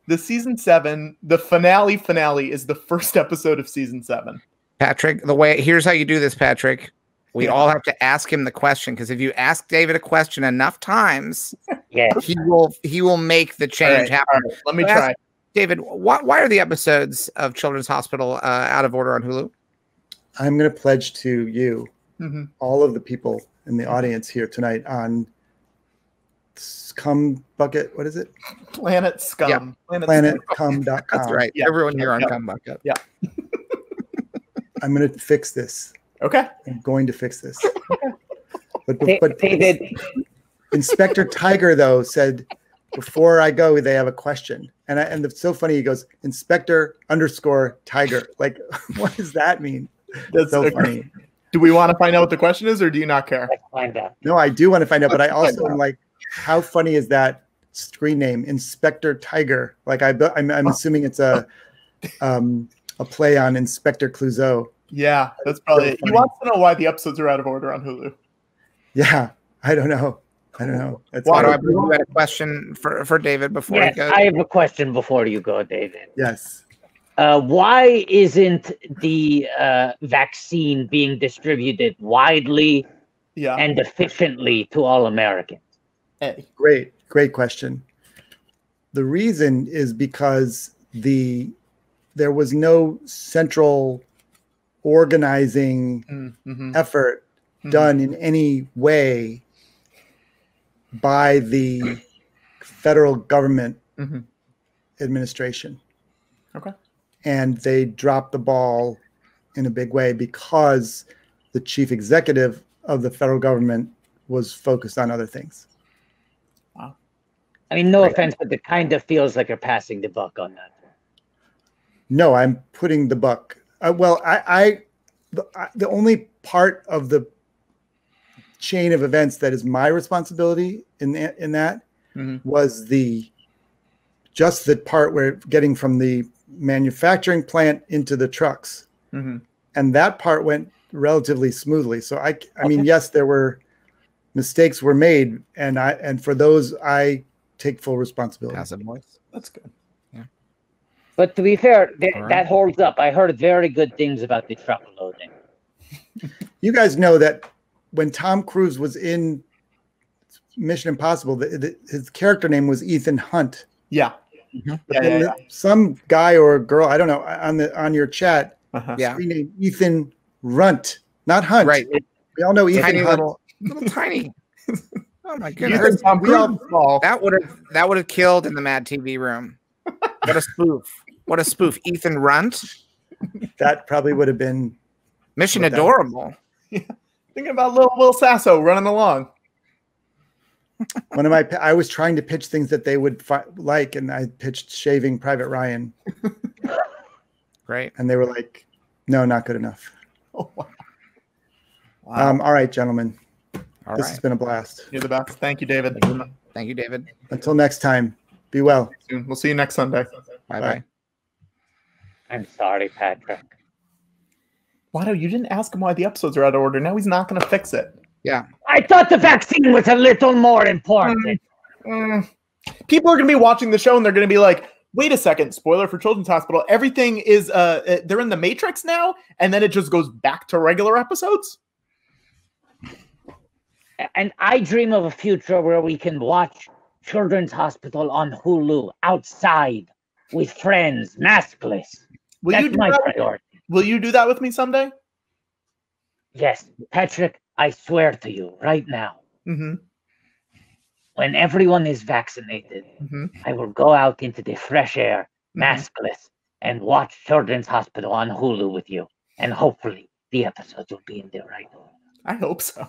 D: The season 7, the finale is the first episode of season 7.
E: Patrick, here's how you do this, Patrick. We all have to ask him the question, because if you ask David a question enough times, he will make the change happen.
D: Right. Let me try.
E: David, why are the episodes of Children's Hospital out of order on Hulu?
L: I'm going to pledge to you, all of the people in the audience here tonight on Scum Bucket. What is it?
D: Planet Scum.
L: Yeah. PlanetCum.com.
E: That's right.
D: Yeah.
E: Everyone here on Cum Bucket.
D: Yeah.
L: I'm going to fix this.
D: Okay.
L: I'm going to fix this. But David. Inspector Tiger, though, said, before I go, they have a question. And it's so funny. He goes, Inspector_Tiger. Like, what does that mean?
D: That's
L: so funny.
D: Do we want to find out what the question is, or do you not care?
A: Let's find out.
L: No, I do want to find out, but I also am like, how funny is that screen name, Inspector Tiger? Like, I'm assuming it's a play on Inspector Clouseau.
D: Yeah, that's probably it. He wants to know why the episodes are out of order on Hulu.
L: Yeah, I don't know.
E: That's why you had a question for David before he goes?
A: I have a question before you go, David.
L: Yes.
A: Why isn't the vaccine being distributed widely and efficiently to all Americans?
L: Great question. The reason is because there was no central organizing effort done in any way by the federal government administration.
D: Okay.
L: And they dropped the ball in a big way because the chief executive of the federal government was focused on other things.
A: Wow. I mean, no offense, but it kind of feels like you're passing the buck on that.
L: No, I'm putting the buck. The only part of the chain of events that is my responsibility in that was just the part where getting from the manufacturing plant into the trucks, and that part went relatively smoothly. So I mean, yes, there were mistakes were made, and for those I take full responsibility.
D: That's good.
A: But to be fair, that holds up. I heard very good things about the truck loading.
L: You guys know that when Tom Cruise was in Mission Impossible, his character name was Ethan Hunt.
D: Yeah.
L: Some guy or girl, I don't know, on your chat, screen Ethan Runt, not Hunt.
E: Right.
L: We all know Ethan Hunt.
E: Little tiny. Oh my goodness. That would have killed in the Mad TV room. What a spoof. What a spoof. Ethan Runt.
L: That probably would have been
E: Mission Adorable.
D: Yeah. Thinking about little Will Sasso running along.
L: I was trying to pitch things that they would like, and I pitched Shaving Private Ryan.
E: Great.
L: And they were like, no, not good enough.
D: Oh, wow.
L: All right, gentlemen.
E: This
L: has been a blast.
D: You're the best. Thank you, David.
E: Thank you, David.
L: Until next time. Be well.
D: We'll see you next Sunday.
E: Bye.
A: I'm sorry, Patrick.
D: Watto, you didn't ask him why the episodes are out of order. Now he's not going to fix it.
E: Yeah.
A: I thought the vaccine was a little more important.
D: People are going to be watching the show and they're going to be like, wait a second, spoiler for Children's Hospital. Everything is, they're in the Matrix now, and then it just goes back to regular episodes?
A: And I dream of a future where we can watch Children's Hospital on Hulu outside with friends, maskless. That's my priority.
D: Will you do that with me someday?
A: Yes, Patrick, I swear to you right now, when everyone is vaccinated, I will go out into the fresh air, maskless, and watch Children's Hospital on Hulu with you. And hopefully the episodes will be in the right order.
D: I hope so.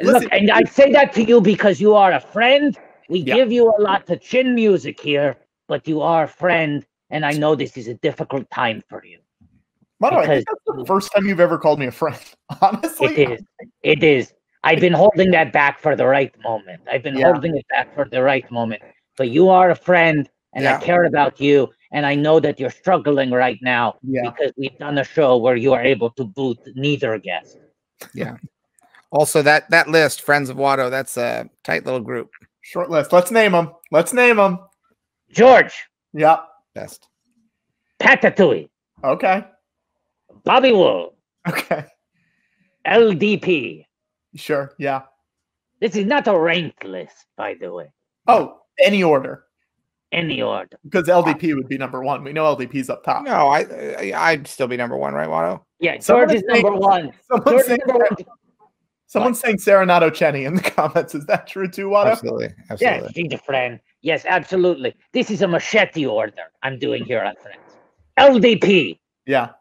A: Look, and I say that to you because you are a friend. We give you a lot to chin music here, but you are a friend, and I know this is a difficult time for you.
D: By the way, I think that's the first time you've ever called me a friend, honestly.
A: It is. I've been holding that back for the right moment. I've been holding it back for the right moment. But you are a friend, and I care about you, and I know that you're struggling right now because we've done a show where you are able to boot neither guest.
E: Yeah. Also, that list, Friends of Watto, that's a tight little group.
D: Short list. Let's name them. Let's name them.
A: George.
D: Yeah.
E: Best.
A: Patatouille.
D: Okay.
A: Bobby Wool.
D: Okay.
A: LDP.
D: Sure. Yeah.
A: This is not a ranked list, by the way.
D: Oh, any order.
A: Any order.
D: Because LDP would be number one. We know LDP's up top.
E: No, I'd still be number one, right, Watto?
A: Yeah, George is number one.
D: Someone's saying Serenato Cheney in the comments. Is that true too, Watto?
E: Absolutely.
A: Yes, she's a friend. Yes, absolutely. This is a machete order I'm doing here on Friends. LDP.
D: Yeah.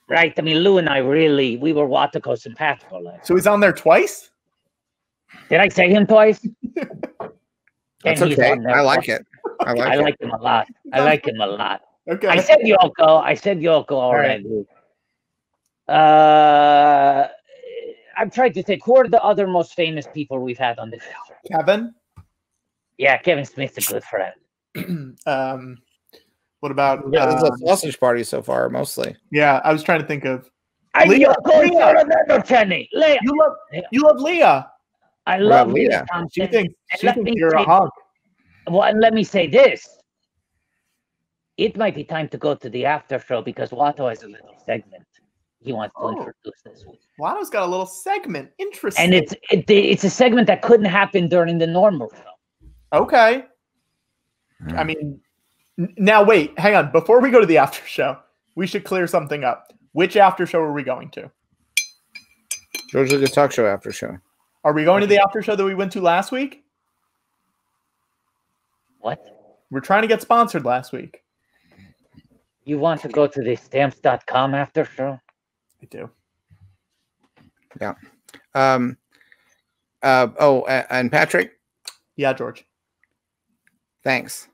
A: Right? I mean, Lou and I we were Wattico simpatico.
D: So he's on there twice?
A: Did I say him twice?
E: That's okay. I like it. I
A: like him a lot. I like him a lot.
D: Okay.
A: I said Yoko already. I'm trying to think. Who are the other most famous people we've had on the show?
D: Kevin?
A: Yeah, Kevin Smith's a good friend.
D: What about...
E: there's a sausage party so far, mostly.
D: Yeah, I was trying to think of...
A: Leah.
D: You love Leah.
A: I love Leah.
D: She thinks you're a hog.
A: Well, and let me say this. It might be time to go to the after show because Watto has a little segment he wants to introduce this week.
D: Watto's got a little segment. Interesting.
A: And it's a segment that couldn't happen during the normal show.
D: Okay. I mean, now wait, hang on. Before we go to the after show, we should clear something up. Which after show are we going to?
E: George Lucas Talk Show after show.
D: Are we going to the after show that we went to last week?
A: What?
D: We're trying to get sponsored last week.
A: You want to go to the stamps.com after show?
D: I do.
E: Yeah. And Patrick?
D: Yeah, George.
E: Thanks.